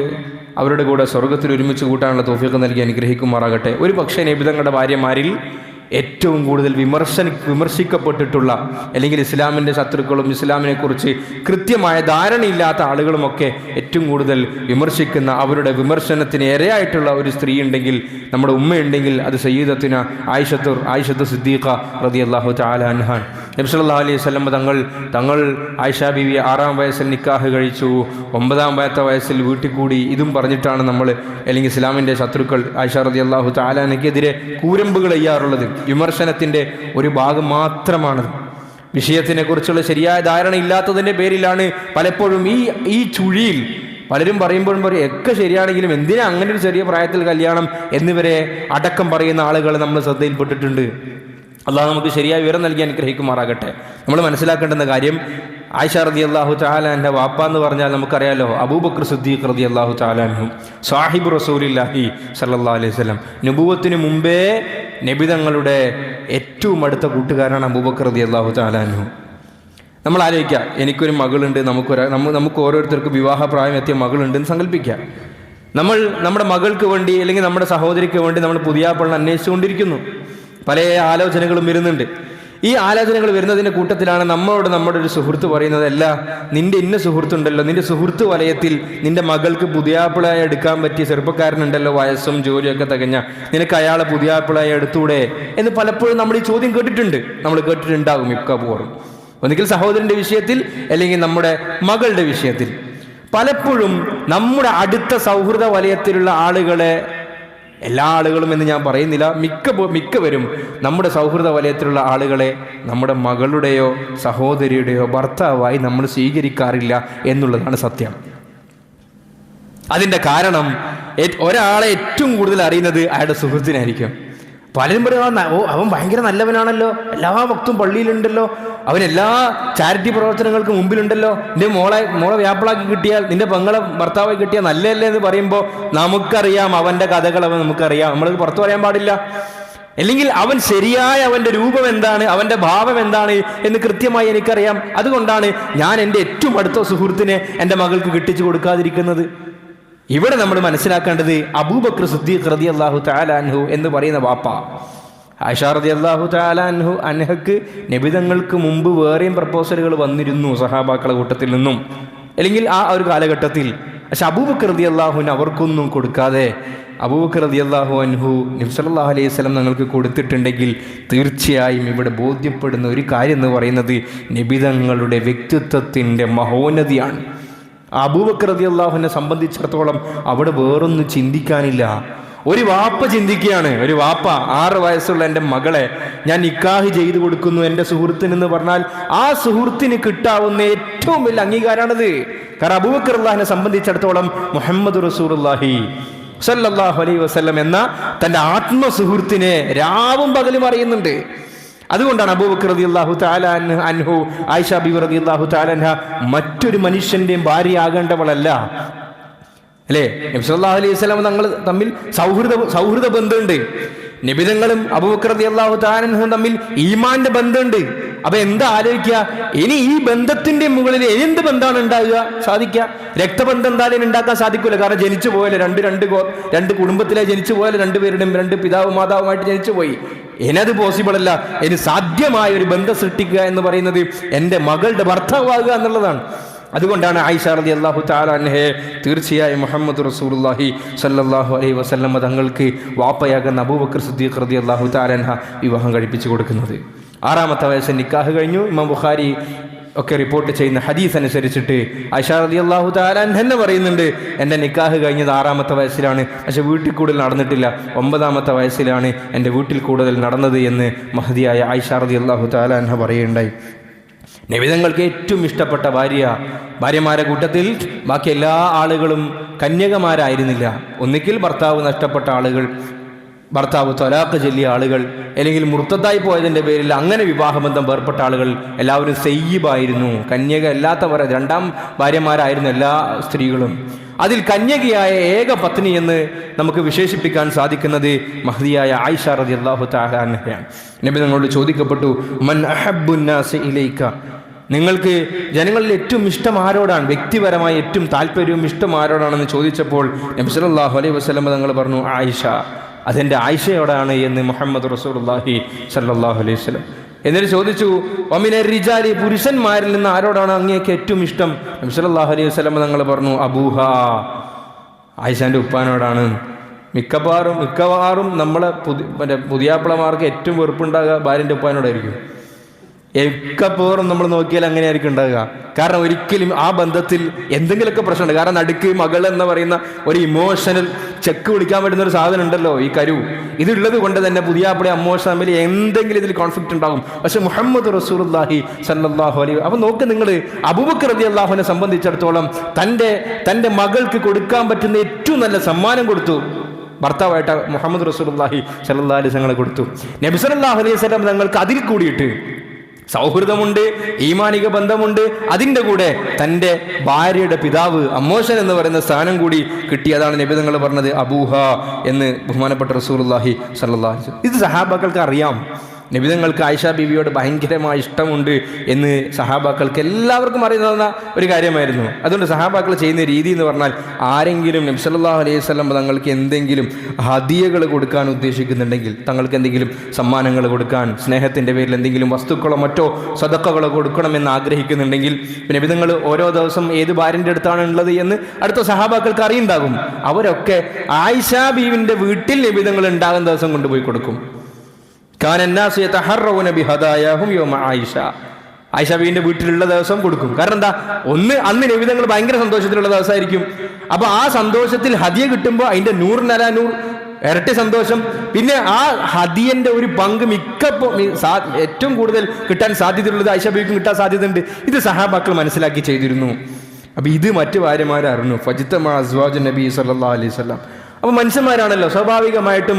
അവരുടെ കൂടെ സ്വർഗത്തിൽ ഒരുമിച്ച് കൂട്ടാനുള്ള തൗഫീഖ് നൽകി അനുഗ്രഹിക്കുമാറാകട്ടെ. ഒരു പക്ഷേ നബി തങ്ങളുടെ ഭാര്യമാരിൽ ഏറ്റവും കൂടുതൽ വിമർശിക്കപ്പെട്ടിട്ടുള്ള, അല്ലെങ്കിൽ ഇസ്ലാമിൻ്റെ ശത്രുക്കളും ഇസ്ലാമിനെക്കുറിച്ച് കൃത്യമായ ധാരണയില്ലാത്ത ആളുകളുമൊക്കെ ഏറ്റവും കൂടുതൽ വിമർശിക്കുന്ന, അവരുടെ വിമർശനത്തിന് ഇരയായിട്ടുള്ള ഒരു സ്ത്രീ ഉണ്ടെങ്കിൽ, നമ്മുടെ ഉമ്മയുണ്ടെങ്കിൽ അത് സയ്യിദത്തുന ആയിഷത്തു സിദ്ദീഖ റളിയല്ലാഹു തആല അൻഹ. നബി സല്ലല്ലാഹു അലൈഹി വസല്ലം തങ്ങൾ ആയിഷ ബീവി 6-ാം വയസ്സിൽ നിക്കാഹ് കഴിച്ചു, 9-ാമത്തെ വയസ്സിൽ വീട്ടിൽ കൂടി. ഇതും പറഞ്ഞിട്ടാണ് നമ്മൾ, അല്ലെങ്കിൽ ഇസ്ലാമിൻ്റെ ശത്രുക്കൾ ആയിഷ റളിയല്ലാഹു തആല അൻഹയ്ക്കെതിരെ കൂരമ്പുകൾ ചെയ്യാറുള്ളത്. വിമർശനത്തിൻ്റെ ഒരു ഭാഗം മാത്രമാണ്. വിഷയത്തിനെക്കുറിച്ചുള്ള ശരിയായ ധാരണ ഇല്ലാത്തതിൻ്റെ പേരിലാണ് പലപ്പോഴും ഈ ചുഴിയിൽ പലരും പറയുമ്പോഴും ഒക്കെ ശരിയാണെങ്കിലും എന്തിനാ അങ്ങനെ ഒരു ചെറിയ പ്രായത്തിൽ കല്യാണം എന്നിവരെ അടക്കം പറയുന്ന ആളുകൾ നമ്മൾ ശ്രദ്ധയിൽപ്പെട്ടിട്ടുണ്ട്. അള്ളാഹു നമുക്ക് ശരിയായ വിവരം നൽകി അനുഗ്രഹിക്കുമാറാകട്ടെ. നമ്മൾ മനസ്സിലാക്കേണ്ടുന്ന കാര്യം, ആയിഷ റളിയല്ലാഹു തആല അൻഹ വാപ്പ എന്ന് പറഞ്ഞാൽ നമുക്കറിയാലോ, അബൂബക്കർ സിദ്ദീഖ് റളിയല്ലാഹു തആല അൻഹു, സാഹിബ് റസൂലുള്ളാഹി സ്വല്ലല്ലാഹു അലൈഹി വസല്ലം. നുബുവത്തിന് മുമ്പേ നബി തങ്ങളുടെ ഏറ്റവും അടുത്ത കൂട്ടുകാരാണ് അബൂബക്കർ റളിയല്ലാഹു തആല അൻഹു. നമ്മൾ ആലോചിക്കുക, എനിക്കൊരു മകളുണ്ട്, നമുക്ക് ഓരോരുത്തർക്കും വിവാഹപ്രായം എത്തിയ മകളുണ്ടെന്ന് സങ്കല്പിക്കുക. നമ്മൾ നമ്മുടെ മകൾക്ക് വേണ്ടി അല്ലെങ്കിൽ നമ്മുടെ സഹോദരിക്ക് വേണ്ടി നമ്മൾ പുതിയാപ്പിളിനെ അന്വേഷിച്ചുകൊണ്ടിരിക്കുന്നു. പല ആലോചനകളും വരുന്നുണ്ട്. ഈ ആലോചനകൾ വരുന്നതിൻ്റെ കൂട്ടത്തിലാണ് നമ്മുടെ ഒരു സുഹൃത്ത് പറയുന്നത്, അല്ല, നിന്റെ ഇന്ന സുഹൃത്തുണ്ടല്ലോ, നിന്റെ സുഹൃത്ത് വലയത്തിൽ നിന്റെ മകൾക്ക് പുതിയാപ്പിളായി എടുക്കാൻ പറ്റിയ ചെറുപ്പക്കാരനുണ്ടല്ലോ, വയസ്സും ജോലിയൊക്കെ തികഞ്ഞ, നിനക്ക് അയാളെ പുതിയാപ്പിളായി എടുത്തൂടെ എന്ന് പലപ്പോഴും നമ്മൾ ഈ ചോദ്യം കേട്ടിട്ടുണ്ടാകും. മിക്കവാറും ഒന്നുകിൽ സഹോദരൻ്റെ വിഷയത്തിൽ അല്ലെങ്കിൽ നമ്മുടെ മകളുടെ വിഷയത്തിൽ. പലപ്പോഴും നമ്മുടെ അടുത്ത സൗഹൃദ വലയത്തിലുള്ള ആളുകളെ, എല്ലാ ആളുകളും എന്ന് ഞാൻ പറയുന്നില്ല, മിക്കവരും നമ്മുടെ സൗഹൃദ വലയത്തിലുള്ള ആളുകളെ നമ്മുടെ മകളുടെയോ സഹോദരിയുടെയോ ഭർത്താവായി നമ്മൾ സ്വീകരിക്കാറില്ല എന്നുള്ളതാണ് സത്യം. അതിൻ്റെ കാരണം, ഒരാളെ ഏറ്റവും കൂടുതൽ അറിയുന്നത് അയാളുടെ സുഹൃത്തിനായിരിക്കും. പലരും പറയും, അവൻ ഭയങ്കര നല്ലവനാണല്ലോ, എല്ലാ വക്തും പള്ളിയിലുണ്ടല്ലോ, അവൻ എല്ലാ ചാരിറ്റി പ്രവർത്തനങ്ങൾക്ക് മുമ്പിലുണ്ടല്ലോ, നിന്റെ മോളെ വ്യാപ്പിളാക്കി കിട്ടിയാൽ, നിന്റെ പെങ്ങളെ ഭർത്താവായി കിട്ടിയാൽ നല്ലതല്ലേ എന്ന് പറയുമ്പോൾ നമുക്കറിയാം അവൻ്റെ കഥകൾ, നമുക്കറിയാം, നമ്മൾക്ക് പുറത്തു പറയാൻ പാടില്ല. അല്ലെങ്കിൽ അവൻ്റെ രൂപം എന്താണ്, അവൻ്റെ ഭാവം എന്താണ് എന്ന് കൃത്യമായി എനിക്കറിയാം. അതുകൊണ്ടാണ് ഞാൻ എൻ്റെ ഏറ്റവും അടുത്ത സുഹൃത്തിനെ എൻ്റെ മകൾക്ക് കിട്ടിച്ചു കൊടുക്കാതിരിക്കുന്നത്. ഇവിടെ നമ്മൾ മനസ്സിലാക്കേണ്ടത്, അബൂബക്കർ സിദ്ദീഖ് റളിയല്ലാഹു തആല അൻഹു എന്ന് പറയുന്ന വാപ്പ, ആയിഷ റളിയല്ലാഹു തആല അൻഹക്ക് നബിതങ്ങൾക്ക് മുമ്പ് വേറെയും പ്രപ്പോസലുകൾ വന്നിരുന്നു സഹാബാക്കളെ കൂട്ടത്തിൽ നിന്നും, അല്ലെങ്കിൽ ആ ഒരു കാലഘട്ടത്തിൽ. പക്ഷെ അബൂബക്കർ റളിയല്ലാഹു അൻഹു അവർക്കൊന്നും കൊടുക്കാതെ അബൂബക്കർ റളിയല്ലാഹു അൻഹു നബി സല്ലല്ലാഹു അലൈഹി വസല്ലം തങ്ങൾക്ക് കൊടുത്തിട്ടുണ്ടെങ്കിൽ തീർച്ചയായും ഇവിടെ ബോധ്യപ്പെടുന്ന ഒരു കാര്യം എന്ന് പറയുന്നത് നബിതങ്ങളുടെ വ്യക്തിത്വത്തിൻ്റെ മഹോന്നതിയാണ്. അബൂബക്കർ റളിയല്ലാഹു അൻഹുവിനെ സംബന്ധിച്ചിടത്തോളം അവിടെ വേറൊന്നും ചിന്തിക്കാനില്ല. ഒരു വാപ്പ ചിന്തിക്കുകയാണ്, ഒരു വാപ്പ 6 വയസ്സുള്ള എൻ്റെ മകളെ ഞാൻ നിക്കാഹ് ചെയ്തു കൊടുക്കുന്നു എൻ്റെ സുഹൃത്തിനെന്ന് പറഞ്ഞാൽ ആ സുഹൃത്തിന് കിട്ടാവുന്ന ഏറ്റവും വലിയ അംഗീകാരമാണത്. കാരണം അബൂബക്കർ റളിയല്ലാഹുവിനെ സംബന്ധിച്ചിടത്തോളം മുഹമ്മദ് റസൂലുള്ളാഹി സല്ലല്ലാഹു അലൈഹി വസല്ലം എന്ന തൻ്റെ ആത്മസുഹൃത്തിനെ രാവും പകലും അറിയുന്നുണ്ട്. അതുകൊണ്ടാണ് അബൂബക്കർ റളിയല്ലാഹു തആല അൻഹു ആയിഷ ബിബി റളിയല്ലാഹു തആല അൻഹ മറ്റൊരു മനുഷ്യൻ്റെയും ഭാര്യയാകേണ്ടവളല്ല, അല്ലേ? നബി സല്ലല്ലാഹു അലൈഹി വസല്ലം തങ്ങൾ തമ്മിൽ സൗഹൃദ ബന്ധമുണ്ട്. നബിതങ്ങളും അബൂബക്കർ റളിയല്ലാഹു തആല അൻഹു തമ്മിൽ ഈമാന്റെ ബന്ധമുണ്ട്. അപ്പൊ എന്താ ആലോചിക്കുക, ഇനി ഈ ബന്ധത്തിന്റെ മുകളിൽ എന്ത് ബന്ധമാണ് ഉണ്ടാകുക സാധിക്കുക? രക്തബന്ധം എന്തായാലും ഉണ്ടാക്കാൻ സാധിക്കില്ല. കാരണം ജനിച്ചു പോയല്ലോ, രണ്ട് കുടുംബത്തിലെ ജനിച്ചു പോയാലും രണ്ടുപേരുടെയും 2 പിതാവും മാതാവുമായിട്ട് ജനിച്ചു പോയി. ഇനത് പോസിബിൾ അല്ല. ഇനി സാധ്യമായ ഒരു ബന്ധം സൃഷ്ടിക്കുക എന്ന് പറയുന്നത് എൻ്റെ മകളുടെ ഭർത്താവാകുക എന്നുള്ളതാണ്. അതുകൊണ്ടാണ് ആയിഷ റളിയല്ലാഹു തആല അൻഹയെ തീർച്ചയായും മുഹമ്മദ് റസൂലുള്ളാഹി സ്വല്ലല്ലാഹു അലൈഹി വസല്ലം തങ്ങൾക്ക് വാപ്പയാകുന്ന അബൂബക്കർ സിദ്ദീഖ് റളിയല്ലാഹു തആല അൻഹ വിവാഹം കഴിപ്പിച്ചു കൊടുക്കുന്നത്. 6-ാമത്തെ വയസ്സിൽ നിക്കാഹ് കഴിഞ്ഞു. ഇമാം ബുഖാരി ഒക്കെ റിപ്പോർട്ട് ചെയ്യുന്ന ഹദീസ് അനുസരിച്ചിട്ട് ആയിഷ റളിയല്ലാഹു തആല അൻഹ തന്നെ പറയുന്നുണ്ട്, എൻ്റെ നിക്കാഹ് കഴിഞ്ഞത് 6-ാമത്തെ വയസ്സിലാണ്, പക്ഷെ വീട്ടിൽ കൂടുതൽ നടന്നിട്ടില്ല. 9-ാമത്തെ വയസ്സിലാണ് എൻ്റെ വീട്ടിൽ കൂടുതൽ നടന്നത് എന്ന് മഹദിയായ ആയിഷ റളിയല്ലാഹു തആല അൻഹ പറയുകയുണ്ടായി. നബിതങ്ങൾക്ക് ഏറ്റവും ഇഷ്ടപ്പെട്ട ഭാര്യമാരെ കൂട്ടത്തിൽ ബാക്കി എല്ലാ ആളുകളും കന്യകമാരായിരുന്നില്ല. ഒന്നുകിൽ ഭർത്താവ് നഷ്ടപ്പെട്ട ആളുകൾ, ഭർത്താവ് ത്വലാഖ് ചൊല്ലിയ ആളുകൾ, അല്ലെങ്കിൽ മുർത്തത്തായി പോയതിൻ്റെ പേരിൽ അങ്ങനെ വിവാഹബന്ധം വേർപ്പെട്ട ആളുകൾ എല്ലാവരും സയ്യിബായിരുന്നു. കന്യക അല്ലാത്തവർ 2ാം ഭാര്യമാരായിരുന്നു എല്ലാ സ്ത്രീകളും. അതിൽ കന്യകയായ ഏക പത്നി എന്ന് നമുക്ക് വിശേഷിപ്പിക്കാൻ സാധിക്കുന്നത് മഹദിയായ ആയിഷ റളിയല്ലാഹു തആല അൻഹയാണ്. നബി തങ്ങളോട് ചോദിക്കപ്പെട്ടു, മൻ അഹബ്ബുന്നാസി ഇലൈക, നിങ്ങൾക്ക് ജനങ്ങളിൽ ഏറ്റവും ഇഷ്ടം ആരോടാണ്, വ്യക്തിപരമായി ഏറ്റവും താല്പര്യവും ഇഷ്ടം ആരോടാണെന്ന് ചോദിച്ചപ്പോൾ നബി സല്ലല്ലാഹു അലൈഹി വസല്ലം തങ്ങൾ പറഞ്ഞു, ആയിഷ, അതെൻ്റെ ആയിഷയോടാണ് എന്ന് മുഹമ്മദ് റസൂലുള്ളാഹി സ്വല്ലല്ലാഹു അലൈഹി വസല്ലം. എന്നിട്ട് ചോദിച്ചു, വമിന റിജാലി, പുരുഷന്മാരിൽ നിന്ന് ആരോടാണ് അങ്ങേക്ക് ഏറ്റവും ഇഷ്ടം? നബി സല്ലല്ലാഹു അലൈഹി വസല്ലം തങ്ങൾ പറഞ്ഞു, അബൂഹ, ആയിഷാൻ്റെ ഉപ്പാനോടാണ്. മിക്കവാറും നമ്മളെ പുതിയാപ്പിളമാർക്ക് ഏറ്റവും വെറുപ്പുണ്ടാകുക ഭാര്യൻ്റെ ഉപ്പാനോടായിരിക്കും. എക്കപ്പോറും നമ്മൾ നോക്കിയാൽ അങ്ങനെയായിരിക്കും ഉണ്ടാകുക. കാരണം ഒരിക്കലും ആ ബന്ധത്തിൽ എന്തെങ്കിലുമൊക്കെ പ്രശ്നമുണ്ട്. കാരണം നടുക്ക് മകൾ എന്ന് പറയുന്ന ഒരു ഇമോഷണൽ ചെക്ക് വിളിക്കാൻ പറ്റുന്ന ഒരു സാധനം ഉണ്ടല്ലോ, ഈ കരു. ഇതുള്ളത് കൊണ്ട് തന്നെ പുതിയാപ്പിളെ അമ്മോഷൻ തമ്മിൽ എന്തെങ്കിലും ഇതിൽ കോൺഫ്ലിക്റ്റ് ഉണ്ടാകും. പക്ഷെ മുഹമ്മദ് റസൂലുള്ളാഹി സ്വല്ലല്ലാഹു അലൈഹി, അപ്പൊ നോക്ക് നിങ്ങൾ, അബൂബക്കർ റളിയല്ലാഹുവിനെ സംബന്ധിച്ചിടത്തോളം തൻ്റെ മകൾക്ക് കൊടുക്കാൻ പറ്റുന്ന ഏറ്റവും നല്ല സമ്മാനം കൊടുത്തു. ഭർത്താവായിട്ട് മുഹമ്മദ് റസൂലുള്ളാഹി സ്വല്ലല്ലാഹു അലൈഹി വസല്ലം കൊടുത്തു. നബി സല്ലല്ലാഹു അലൈഹി വസല്ലം തങ്ങൾക്ക് അതിൽ കൂടിയിട്ട് സൗഹൃദമുണ്ട്, ഈമാനിക ബന്ധമുണ്ട്. അതിൻ്റെ കൂടെ തൻ്റെ ഭാര്യയുടെ പിതാവ് അമ്മോഷൻ എന്ന് പറയുന്ന സ്ഥാനം കൂടി കിട്ടിയതാണ് നബി തങ്ങൾ പറഞ്ഞത് അബൂഹ എന്ന് ബഹുമാനപ്പെട്ട റസൂലുള്ളാഹി സ്വല്ലല്ലാഹു അലൈഹി വസല്ലം. ഇത് സഹാബാക്കൾക്ക് അറിയാം. നബിതങ്ങൾക്ക് ആയിഷ ബീവിയോട് ഭയങ്കരമായ ഇഷ്ടമുണ്ട് എന്ന് സഹാബാക്കൾക്ക് എല്ലാവർക്കും അറിയുന്ന ഒരു കാര്യമായിരുന്നു. അതുകൊണ്ട് സഹാബാക്കൾ ചെയ്യുന്ന രീതി എന്ന് പറഞ്ഞാൽ, ആരെങ്കിലും നബി സല്ലല്ലാഹു അലൈഹി വസല്ലം തങ്ങൾക്ക് എന്തെങ്കിലും ഹദിയകൾ കൊടുക്കാൻ ഉദ്ദേശിക്കുന്നുണ്ടെങ്കിൽ, തങ്ങൾക്ക് എന്തെങ്കിലും സമ്മാനങ്ങൾ കൊടുക്കാൻ, സ്നേഹത്തിൻ്റെ പേരിൽ എന്തെങ്കിലും വസ്തുക്കളോ മറ്റോ സദഖകളോ കൊടുക്കണമെന്ന് ആഗ്രഹിക്കുന്നുണ്ടെങ്കിൽ, നബിതങ്ങൾ ഓരോ ദിവസം ഏത് ഭാര്യൻ്റെ അടുത്താണ് ഉള്ളത് എന്ന് അടുത്ത സഹാബാക്കൾക്ക് അറിയുണ്ടാകും. അവരൊക്കെ ആയിഷ ബീവിൻ്റെ വീട്ടിൽ നബിതങ്ങൾ ഉണ്ടാകുന്ന ദിവസം കൊണ്ടുപോയി കൊടുക്കും. ആയിഷ ബീവിന്റെ വീട്ടിലുള്ള ദിവസം കൊടുക്കും. കാരണം എന്താ, അന്ന് നബിതങ്ങൾ ഭയങ്കര സന്തോഷത്തിലുള്ള ദിവസമായിരിക്കും. അപ്പൊ ആ സന്തോഷത്തിൽ ഹദിയ കിട്ടുമ്പോൾ അതിന്റെ 100 ഇരട്ടി സന്തോഷം. പിന്നെ ആ ഹദിയന്റെ ഒരു പങ്ക് ഏറ്റവും കൂടുതൽ കിട്ടാൻ സാധ്യതയുള്ളത് ആയിഷ ബീവിക്കും കിട്ടാൻ സാധ്യതയുണ്ട്. ഇത് സഹാബാക്കൾ മനസ്സിലാക്കി ചെയ്തിരുന്നു. അപ്പൊ ഇത് മറ്റു ഭാര്യമാരെ അറിഞ്ഞു. ഫജിത്തമാ അസ്വാജു നബി സല്ലല്ലാഹു അലൈഹി വസല്ലം. അപ്പോൾ മനുഷ്യന്മാരാണല്ലോ, സ്വാഭാവികമായിട്ടും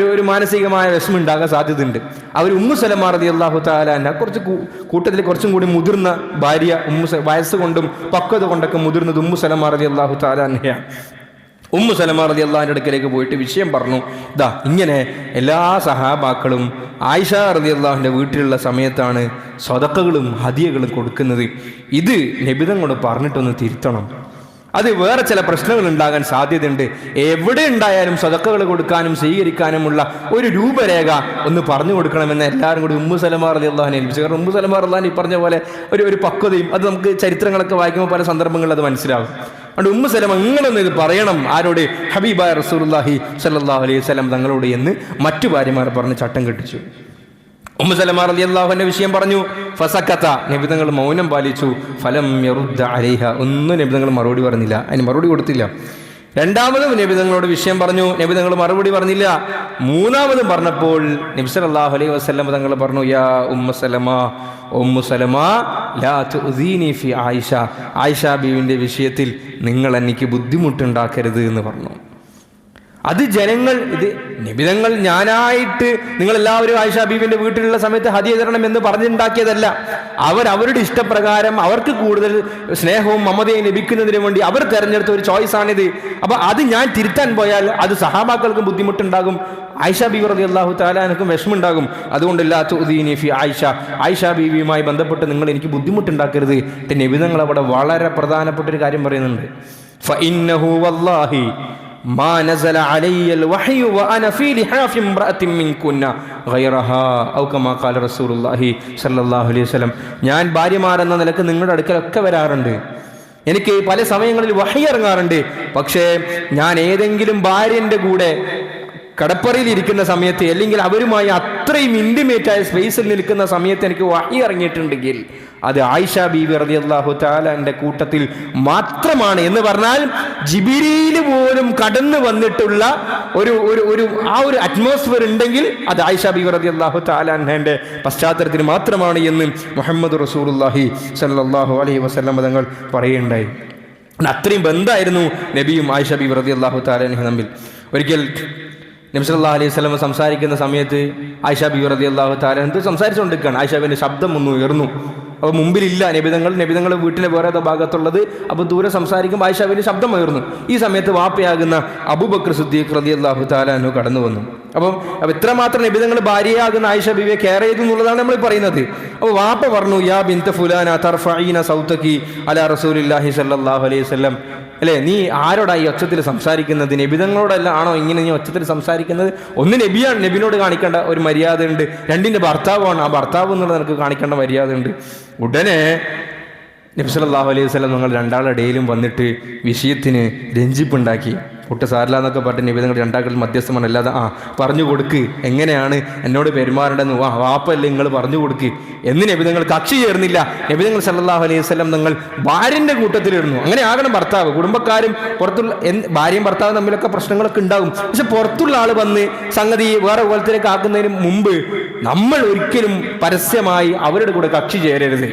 ഒരു മാനസികമായ വിഷമം ഉണ്ടാകാൻ സാധ്യതയുണ്ട്. അവർ ഉമ്മു സലമ റളിയല്ലാഹു തആല അൻഹ കൂട്ടത്തിൽ കുറച്ചും കൂടി മുതിർന്ന ഭാര്യ, വയസ്സ് കൊണ്ടും പക്വത കൊണ്ടൊക്കെ മുതിർന്നത് ഉമ്മു സലമ റളിയല്ലാഹു തആല അൻഹയാണ്. ഉമ്മു സലമ റളിയല്ലാഹുവിന്റെ അടുക്കലേക്ക് പോയിട്ട് വിഷയം പറഞ്ഞു. ഇങ്ങനെ എല്ലാ സഹാബാക്കളും ആയിഷ റളിയല്ലാഹുവിന്റെ വീട്ടിലുള്ള സമയത്താണ് സ്വതക്കകളും ഹദിയകളും കൊടുക്കുന്നത്. ഇത് നബിതങ്ങളോട് പറഞ്ഞിട്ടൊന്ന് തിരുത്തണം. അത് വേറെ ചില പ്രശ്നങ്ങൾ ഉണ്ടാകാൻ സാധ്യതയുണ്ട്. എവിടെ ഉണ്ടായാലും സദഖകൾ കൊടുക്കാനും സ്വീകരിക്കാനുമുള്ള ഒരു രൂപരേഖ ഒന്ന് പറഞ്ഞു കൊടുക്കണമെന്ന് എല്ലാവരും കൂടി ഉമ്മു സലമ റളിയല്ലാഹു അൻഹ ഏൽപ്പിച്ചു. കാരണം ഉമ്മു സലമ റളിയല്ലാഹു അൻഹ ഈ പറഞ്ഞ പോലെ ഒരു പക്വതയും അത് നമുക്ക് ചരിത്രങ്ങളൊക്കെ വായിക്കുമ്പോൾ പല സന്ദർഭങ്ങളിൽ അത് മനസ്സിലാവും. അതുകൊണ്ട് ഉമ്മു സലമ ഇങ്ങനൊന്നും ഇത് പറയണം ആരോട്? ഹബീബായ റസൂലുള്ളാഹി സ്വല്ലല്ലാഹു അലൈഹി വസല്ലം തങ്ങളോട് എന്ന് മറ്റു ഭാര്യമാർ പറഞ്ഞ് ചട്ടം കെട്ടിച്ചു. ഉമ്മു സലമ റളിയല്ലാഹു അൻഹ വിഷയം പറഞ്ഞു. ഫസക്കത, നബി തങ്ങൾ മൗനം പാലിച്ചു. ഫലം യറുദ്ദ അലൈഹ, ഒന്നും നബി തങ്ങൾ മറുപടി പറഞ്ഞില്ല, അതിന് മറുപടി കൊടുത്തില്ല. രണ്ടാമതും നബി തങ്ങളോട് വിഷയം പറഞ്ഞു, നബി തങ്ങൾ മറുപടി പറഞ്ഞില്ല. മൂന്നാമതും പറഞ്ഞപ്പോൾ നബി സല്ലല്ലാഹു അലൈഹി വസല്ലം തങ്ങൾ പറഞ്ഞു, യാ ഉമ്മു സലമ ലാ തുഅ്ദീനി ഫി ആയിഷ ബീവിന്റെ വിഷയത്തിൽ നിങ്ങൾ എനിക്ക് ബുദ്ധിമുട്ടുണ്ടാക്കരുത് എന്ന് പറഞ്ഞു. അത് ജനങ്ങൾ, ഇത് നിബിധങ്ങൾ ഞാനായിട്ട് നിങ്ങളെല്ലാവരും ആയിഷ ബീവിന്റെ വീട്ടിലുള്ള സമയത്ത് ഹദിയ തരണം എന്ന് പറഞ്ഞുണ്ടാക്കിയതല്ല. അവരുടെ ഇഷ്ടപ്രകാരം അവർക്ക് കൂടുതൽ സ്നേഹവും മമതയും ലഭിക്കുന്നതിന് വേണ്ടി അവർ തെരഞ്ഞെടുത്ത ഒരു ചോയ്സാണിത്. അപ്പൊ അത് ഞാൻ തിരുത്താൻ പോയാൽ അത് സഹാബാക്കൾക്കും ബുദ്ധിമുട്ടുണ്ടാകും, ആയിഷ ബീവി റളിയല്ലാഹു തആല അൻഹക്കും വിഷമുണ്ടാകും. അതുകൊണ്ട് ലാ തുഅ്ദീനി ഫി ആയിഷ ബീവിയുമായി ബന്ധപ്പെട്ട് നിങ്ങൾ എനിക്ക് ബുദ്ധിമുട്ടുണ്ടാക്കരുത്. നിബിധങ്ങൾ അവിടെ വളരെ പ്രധാനപ്പെട്ട ഒരു കാര്യം പറയുന്നുണ്ട്. ഫഇന്നഹു വല്ലാഹി മാ നസല അലയ്യൽ വഹ്യു വഅന ഫീ ലിഹാഫി ഇംറഅത്തിൻ മിൻകുന്ന ഗൈറഹാ ഔ കമാ ഖാല റസൂലുള്ളാഹി സ്വല്ലല്ലാഹു അലൈഹി വസല്ലം. ഞാൻ ഭാര്യമാരെന്ന നിലക്ക് നിങ്ങളുടെ അടുക്കലൊക്കെ വരാറുണ്ട്, എനിക്ക് പല സമയങ്ങളിൽ വഹ്യ് ഇറങ്ങാറുണ്ട്. പക്ഷേ ഞാൻ ഏതെങ്കിലും ഭാര്യന്റെ കൂടെ കടപ്പറയിൽ ഇരിക്കുന്ന സമയത്ത്, അല്ലെങ്കിൽ അവരുമായി അത്രയും ഇന്റിമേറ്റ് ആയ സ്പേസിൽ നിൽക്കുന്ന സമയത്ത് എനിക്ക് വഹ്യ് ഇറങ്ങിയിട്ടുണ്ടെങ്കിൽ അത് ആയിഷ ബീവി റളിയല്ലാഹു തആലയുടെ കൂട്ടത്തിൽ മാത്രമാണ്. എന്ന് പറഞ്ഞാൽ ജിബ്രീൽ പോലും കടന്നു വന്നിട്ടുള്ള ഒരു അറ്റ്മോസ്ഫിയർ ഉണ്ടെങ്കിൽ അത് ആയിഷ ബീവി റളിയല്ലാഹു തആലയുടെ പശ്ചാത്തലത്തിൽ മാത്രമാണ് എന്ന് മുഹമ്മദ് റസൂലുള്ളാഹി സ്വല്ലല്ലാഹു അലൈഹി വസല്ലം തങ്ങൾ പറയുണ്ടായി. അത്രയും ബന്ധമായിരുന്നു നബിയും ആയിഷ ബീവി റളിയല്ലാഹു തആല തമ്മിൽ. ഒരിക്കൽ നബി സല്ലല്ലാഹു അലൈഹി വസല്ലം സംസാരിക്കുന്ന സമയത്ത് ആയിഷ ബീവി റളിയല്ലാഹു തആല സംസാരിച്ചുകൊണ്ടിരിക്കുകയാണ്. ആയിഷ ബീവിന്റെ ശബ്ദം ഒന്ന് ഉയർന്നു. അപ്പോൾ മുമ്പിലില്ല നബിതങ്ങൾ വീട്ടിലെ വേറെ ഭാഗത്തുള്ളത്. അപ്പോൾ ദൂരെ സംസാരിക്കുമ്പോൾ ആയിഷ ബീവിന്റെ ശബ്ദം ഉയർന്നു. ഈ സമയത്ത് വാപ്പയാകുന്ന അബൂബക്കർ സിദ്ദീഖ് റളിയല്ലാഹു തആല അൻഹു കടന്നു വന്നു. അപ്പം ഇത്രമാത്രം നബിതങ്ങൾ ഭാര്യയാകുന്ന ആയിഷ ബീവിയെ കെയർ ചെയ്തു എന്നുള്ളതാണ് നമ്മൾ പറയുന്നത്. അപ്പോൾ വാപ്പ പറഞ്ഞു, യാ ബിൻത ഫുലാന തർഫഈന സൗതകി അലാ റസൂലില്ലാഹി സ്വല്ലല്ലാഹു അലൈഹി വസല്ലം. അല്ലേ, നീ ആരോടായി ഒച്ചത്തിൽ സംസാരിക്കുന്നത്? നബിതങ്ങളോടല്ല ആണോ ഇങ്ങനെ നീ ഒച്ചത്തിൽ സംസാരിക്കുന്നത്? ഒന്ന് നബിയാണ്, നബിനോട് കാണിക്കേണ്ട ഒരു മര്യാദ ഉണ്ട്. രണ്ടിൻ്റെ ഭർത്താവാണ്, ആ ഭർത്താവ് എന്നുള്ളത് നിനക്ക് കാണിക്കേണ്ട മര്യാദ ഉണ്ട്. ഉടനെ നബി സല്ലല്ലാഹു അലൈഹി വസല്ലം നിങ്ങൾ രണ്ടാളിടയിലും വന്നിട്ട് വിഷയത്തിന് രഞ്ജിപ്പുണ്ടാക്കി. കുട്ട സാരില്ല എന്നൊക്കെ പറഞ്ഞിട്ട് നബി തങ്ങൾ രണ്ടാക്കളിൽ മധ്യസ്ഥമാണ്. അല്ലാതെ പറഞ്ഞു കൊടുക്ക്, എങ്ങനെയാണ് എന്നോട് പെരുമാറേണ്ടെന്ന് വാപ്പല്ലേ നിങ്ങൾ പറഞ്ഞു കൊടുക്ക് എന്ന് നബി തങ്ങൾ കക്ഷി ചേർന്നില്ല. നബി തങ്ങൾ സല്ലല്ലാഹു അലൈഹി വസല്ലം നിങ്ങൾ ഭാര്യന്റെ കൂട്ടത്തിലിരുന്നു. അങ്ങനെ ആകണം ഭർത്താവ്. കുടുംബക്കാരും പുറത്തുള്ള ഭാര്യയും ഭർത്താവും തമ്മിലൊക്കെ പ്രശ്നങ്ങളൊക്കെ ഉണ്ടാകും. പക്ഷെ പുറത്തുള്ള ആൾ വന്ന് സംഗതി വേറെ കോലത്തിലേക്ക് ആക്കുന്നതിന് മുമ്പ് നമ്മൾ ഒരിക്കലും പരസ്യമായി അവരുടെ കൂടെ കക്ഷി ചേരരുത്.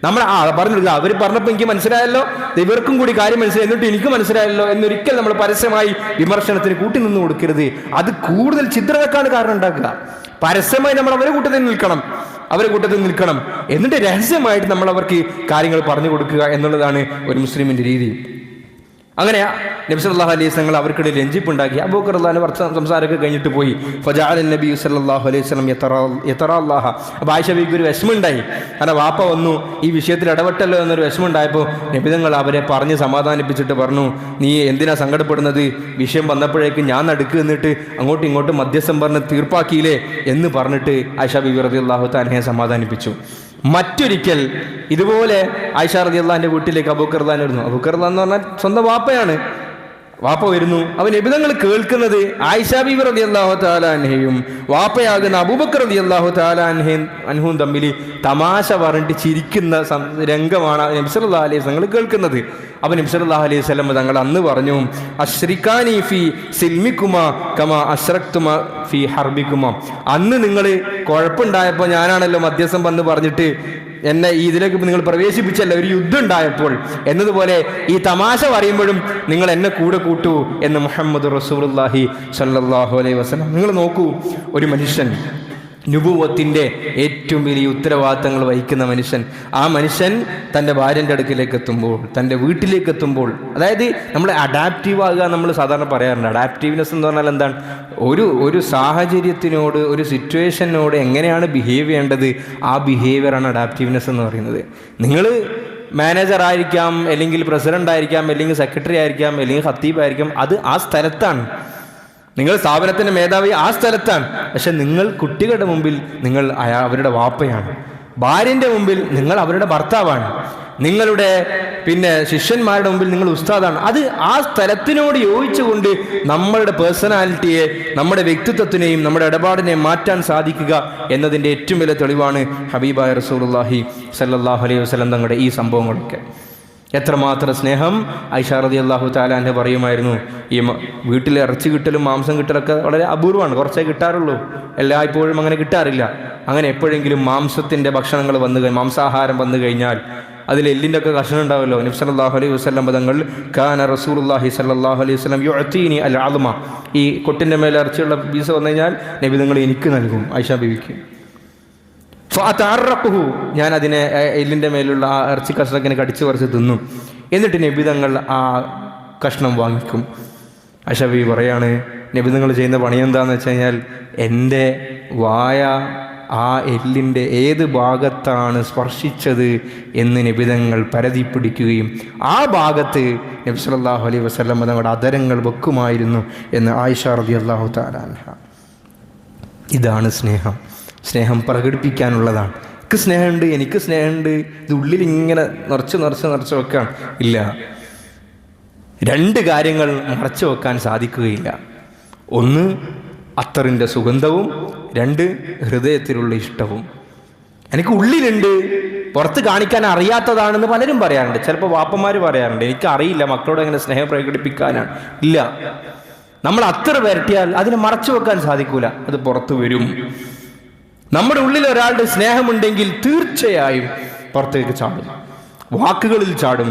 നമ്മൾ പറഞ്ഞില്ല, അവർ പറഞ്ഞപ്പോൾ എനിക്ക് മനസ്സിലായല്ലോ, ഇവർക്കും കൂടി കാര്യം മനസ്സിലായി, എന്നിട്ട് എനിക്ക് മനസ്സിലായല്ലോ എന്നൊരിക്കൽ നമ്മൾ പരസ്യമായി വിമർശനത്തിന് കൂട്ടി നിന്ന് കൊടുക്കരുത്. അത് കൂടുതൽ ചിത്രവെക്കാണ് കാരണം ഉണ്ടാക്കുക. പരസ്യമായി നമ്മൾ അവരുടെ കൂട്ടത്തിൽ നിൽക്കണം, എന്നിട്ട് രഹസ്യമായിട്ട് നമ്മൾ അവർക്ക് കാര്യങ്ങൾ പറഞ്ഞു കൊടുക്കുക എന്നുള്ളതാണ് ഒരു മുസ്ലിമിന്റെ രീതി. അങ്ങനെ നബി സല്ലല്ലാഹു അലൈഹി വസല്ലം അവർക്കിടയിൽ രഞ്ജിപ്പുണ്ടാക്കി. അബൂബക്കർ റളിയല്ലാഹു അൻഹു സംസാരമൊക്കെ കഴിഞ്ഞിട്ട് പോയി. ഫജഅല നബി സല്ലല്ലാഹു അലൈഹി വസല്ലം യതറാല്ലാഹ. അപ്പോൾ ആയിഷ ബീവിക്ക് ഒരു വിഷമമുണ്ടായി. കാരണം വാപ്പ വന്നു ഈ വിഷയത്തിൽ ഇടപെട്ടല്ലോ എന്നൊരു വിഷമമുണ്ടായപ്പോൾ നബി തങ്ങൾ അവരെ പറഞ്ഞ് സമാധാനിപ്പിച്ചിട്ട് പറഞ്ഞു, നീ എന്തിനാ സങ്കടപ്പെടുന്നത്? വിഷയം വന്നപ്പോഴേക്കും ഞാൻ നടുക്ക് നിന്നിട്ട് അങ്ങോട്ടും ഇങ്ങോട്ടും മധ്യസ്ഥം പറഞ്ഞ് തീർപ്പാക്കിയില്ലേ എന്ന് പറഞ്ഞിട്ട് ആയിഷ ബീവി റളിയല്ലാഹു തആലയെ സമാധാനിപ്പിച്ചു. മറ്റൊരിക്കൽ ഇതുപോലെ ആയിഷ റളിയല്ലാഹുവിന്റെ വീട്ടിലേക്ക് അബൂബക്കർ റളിയല്ലാഹു വരുന്നു. അബൂബക്കർ റളിയല്ലാഹു എന്ന് പറഞ്ഞാൽ സ്വന്തം വാപ്പയാണ്. വാപ്പ വരുന്നു. അവൻ നബിതങ്ങൾ കേൾക്കുന്നത് ആയിഷ ബീവി റളിയല്ലാഹു തആല അൻഹയും വാപ്പയാകുന്ന അബൂബക്കർ റളിയല്ലാഹു തആല അൻഹും തമ്മിൽ തമാശ പറഞ്ഞിട്ട് ചിരിക്കുന്ന രംഗമാണ് നബി സല്ലല്ലാഹു അലൈഹി വസല്ലം കേൾക്കുന്നത്. അപ്പോൾ നബി സല്ലല്ലാഹു അലൈഹി വസല്ലം തങ്ങൾ അന്ന് പറഞ്ഞു, അശ്രിക്കാനി ഫി സിൽമിക്കുമാ കമാ അശ്റക്തുമാ ഫി ഹർബിക്കുമാ. അന്ന് നിങ്ങൾ കുഴപ്പമുണ്ടായപ്പോൾ ഞാനാണല്ലോ മധ്യസ്ഥം വന്ന് പറഞ്ഞിട്ട് എന്നെ ഇതിലേക്ക് നിങ്ങൾ പ്രവേശിപ്പിച്ചല്ല, ഒരു യുദ്ധം ഉണ്ടായപ്പോൾ എന്നതുപോലെ ഈ തമാശ പറയുമ്പോഴും നിങ്ങൾ എന്നെ കൂടെ കൂട്ടൂ എന്ന് മുഹമ്മദ് റസൂലുള്ളാഹി സ്വല്ലല്ലാഹു അലൈഹി വസല്ലം. നിങ്ങൾ നോക്കൂ, ഒരു മനുഷ്യൻ നുബുവത്തിൻ്റെ ഏറ്റവും വലിയ ഉത്തരവാദിത്തങ്ങൾ വഹിക്കുന്ന മനുഷ്യൻ, ആ മനുഷ്യൻ തൻ്റെ ഭാര്യൻ്റെ അടുക്കിലേക്ക് എത്തുമ്പോൾ, തൻ്റെ വീട്ടിലേക്ക് എത്തുമ്പോൾ, അതായത് നമ്മൾ അഡാപ്റ്റീവ് ആകുക നമ്മൾ സാധാരണ പറയാറുണ്ട്. അഡാപ്റ്റീവ്നെസ് എന്ന് പറഞ്ഞാൽ എന്താണ്? ഒരു സാഹചര്യത്തിനോട്, ഒരു സിറ്റുവേഷനോട് എങ്ങനെയാണ് ബിഹേവ് ചെയ്യേണ്ടത്, ആ ബിഹേവിയറാണ് അഡാപ്റ്റീവ്നെസ് എന്ന് പറയുന്നത്. നിങ്ങൾ മാനേജർ ആയിരിക്കാം, അല്ലെങ്കിൽ പ്രസിഡന്റ് ആയിരിക്കാം, അല്ലെങ്കിൽ സെക്രട്ടറി ആയിരിക്കാം, അല്ലെങ്കിൽ ഖത്തീബ് ആയിരിക്കാം. അത് ആ സ്ഥലത്താണ്. നിങ്ങൾ സ്ഥാപനത്തിൻ്റെ മേധാവി ആ സ്ഥലത്താണ്. പക്ഷെ നിങ്ങൾ കുട്ടികളുടെ മുമ്പിൽ നിങ്ങൾ അവരുടെ വാപ്പയാണ്. ഭാര്യൻ്റെ മുമ്പിൽ നിങ്ങൾ അവരുടെ ഭർത്താവാണ്. നിങ്ങളുടെ ശിഷ്യന്മാരുടെ മുമ്പിൽ നിങ്ങൾ ഉസ്താദാണ്. അത് ആ സ്ഥലത്തിനോട് യോജിച്ചുകൊണ്ട് നമ്മളുടെ പേഴ്സണാലിറ്റിയെ, നമ്മുടെ വ്യക്തിത്വത്തിനെയും നമ്മുടെ ഇടപാടിനെയും മാറ്റാൻ സാധിക്കുക എന്നതിൻ്റെ ഏറ്റവും വലിയ തെളിവാണ് ഹബീബായ റസൂലുള്ളാഹി സ്വല്ലല്ലാഹു അലൈഹി വസല്ലം തങ്ങളുടെ ഈ സംഭവങ്ങളൊക്കെ. എത്രമാത്രം സ്നേഹം! ആയിഷ റളിയല്ലാഹു തആല അൻഹ പറയുമായിരുന്നു, ഈ വീട്ടിൽ ഇറച്ചി കിട്ടലും മാംസം കിട്ടലൊക്കെ വളരെ അപൂർവമാണ്, കുറച്ചേ കിട്ടാറുള്ളൂ, എല്ലായ്പ്പോഴും അങ്ങനെ കിട്ടാറില്ല. അങ്ങനെ എപ്പോഴെങ്കിലും മാംസത്തിൻ്റെ ഭക്ഷണങ്ങൾ മാംസാഹാരം വന്നു കഴിഞ്ഞാൽ അതിൽ എല്ലിൻ്റെ ഒക്കെ കഷ്ണം ഉണ്ടാവുമല്ലോ. നബി സല്ലല്ലാഹു അലൈഹി വസല്ലം തങ്ങൾ കാന റസൂലുള്ളാഹി സല്ലല്ലാഹു അലൈഹി വസല്ലം യുഅതീനി അൽ അദ്മ, ഈ കൊട്ടിൻ്റെ മേലെ ഇറച്ചിയുള്ള പീസ് വന്നു കഴിഞ്ഞാൽ നബി തങ്ങൾ എനിക്ക് നൽകും, ആയിഷ ബീവിക്ക്. ഫഅതഅറഖുഹു, ഞാൻ അതിനെ എല്ലിൻ്റെ മേലുള്ള ആ ഇറച്ചി കഷ്ണത്തിനെ കടിച്ചു പറിച്ച് തിന്നും. എന്നിട്ട് നബി തങ്ങൾ ആ കഷ്ണം വാങ്ങിക്കും. ആയിഷ ബീവി പറയാണ്, നബി തങ്ങൾ ചെയ്യുന്ന പണി എന്താണെന്ന് വെച്ച് കഴിഞ്ഞാൽ എൻ്റെ വായ ആ എല്ലിൻ്റെ ഏത് ഭാഗത്താണ് സ്പർശിച്ചത് എന്ന് നബിതങ്ങൾ പരതി പിടിക്കുകയും ആ ഭാഗത്ത് നബി സല്ലല്ലാഹു അലൈഹി വസല്ലം തങ്ങളുടെ അധരങ്ങൾ വെക്കുമായിരുന്നു എന്ന് ആയിഷ റളിയല്ലാഹു തആല അൻഹ. ഇതാണ് സ്നേഹം. സ്നേഹം പ്രകടിപ്പിക്കാനുള്ളതാണ്. എനിക്ക് സ്നേഹമുണ്ട്, എനിക്ക് സ്നേഹമുണ്ട്, ഇത് ഉള്ളിൽ ഇങ്ങനെ നിറച്ച് വെക്കാൻ ഇല്ല. രണ്ട് കാര്യങ്ങൾ മറച്ചു വെക്കാൻ സാധിക്കുകയില്ല. ഒന്ന് അത്തറിൻ്റെ സുഗന്ധവും, രണ്ട് ഹൃദയത്തിലുള്ള ഇഷ്ടവും. എനിക്ക് ഉള്ളിലുണ്ട്, പുറത്ത് കാണിക്കാൻ അറിയാത്തതാണെന്ന് പലരും പറയാറുണ്ട്. ചിലപ്പോൾ വാപ്പന്മാർ പറയാറുണ്ട്, എനിക്കറിയില്ല മക്കളോട് എങ്ങനെ സ്നേഹം പ്രകടിപ്പിക്കാനാണ്. ഇല്ല, നമ്മൾ അത്തർ വരട്ടിയാൽ അതിനെ മറച്ചു വെക്കാൻ സാധിക്കൂല, അത് പുറത്തു വരും. നമ്മുടെ ഉള്ളിൽ ഒരാളുടെ സ്നേഹമുണ്ടെങ്കിൽ തീർച്ചയായും പുറത്തേക്ക് ചാടും, വാക്കുകളിൽ ചാടും,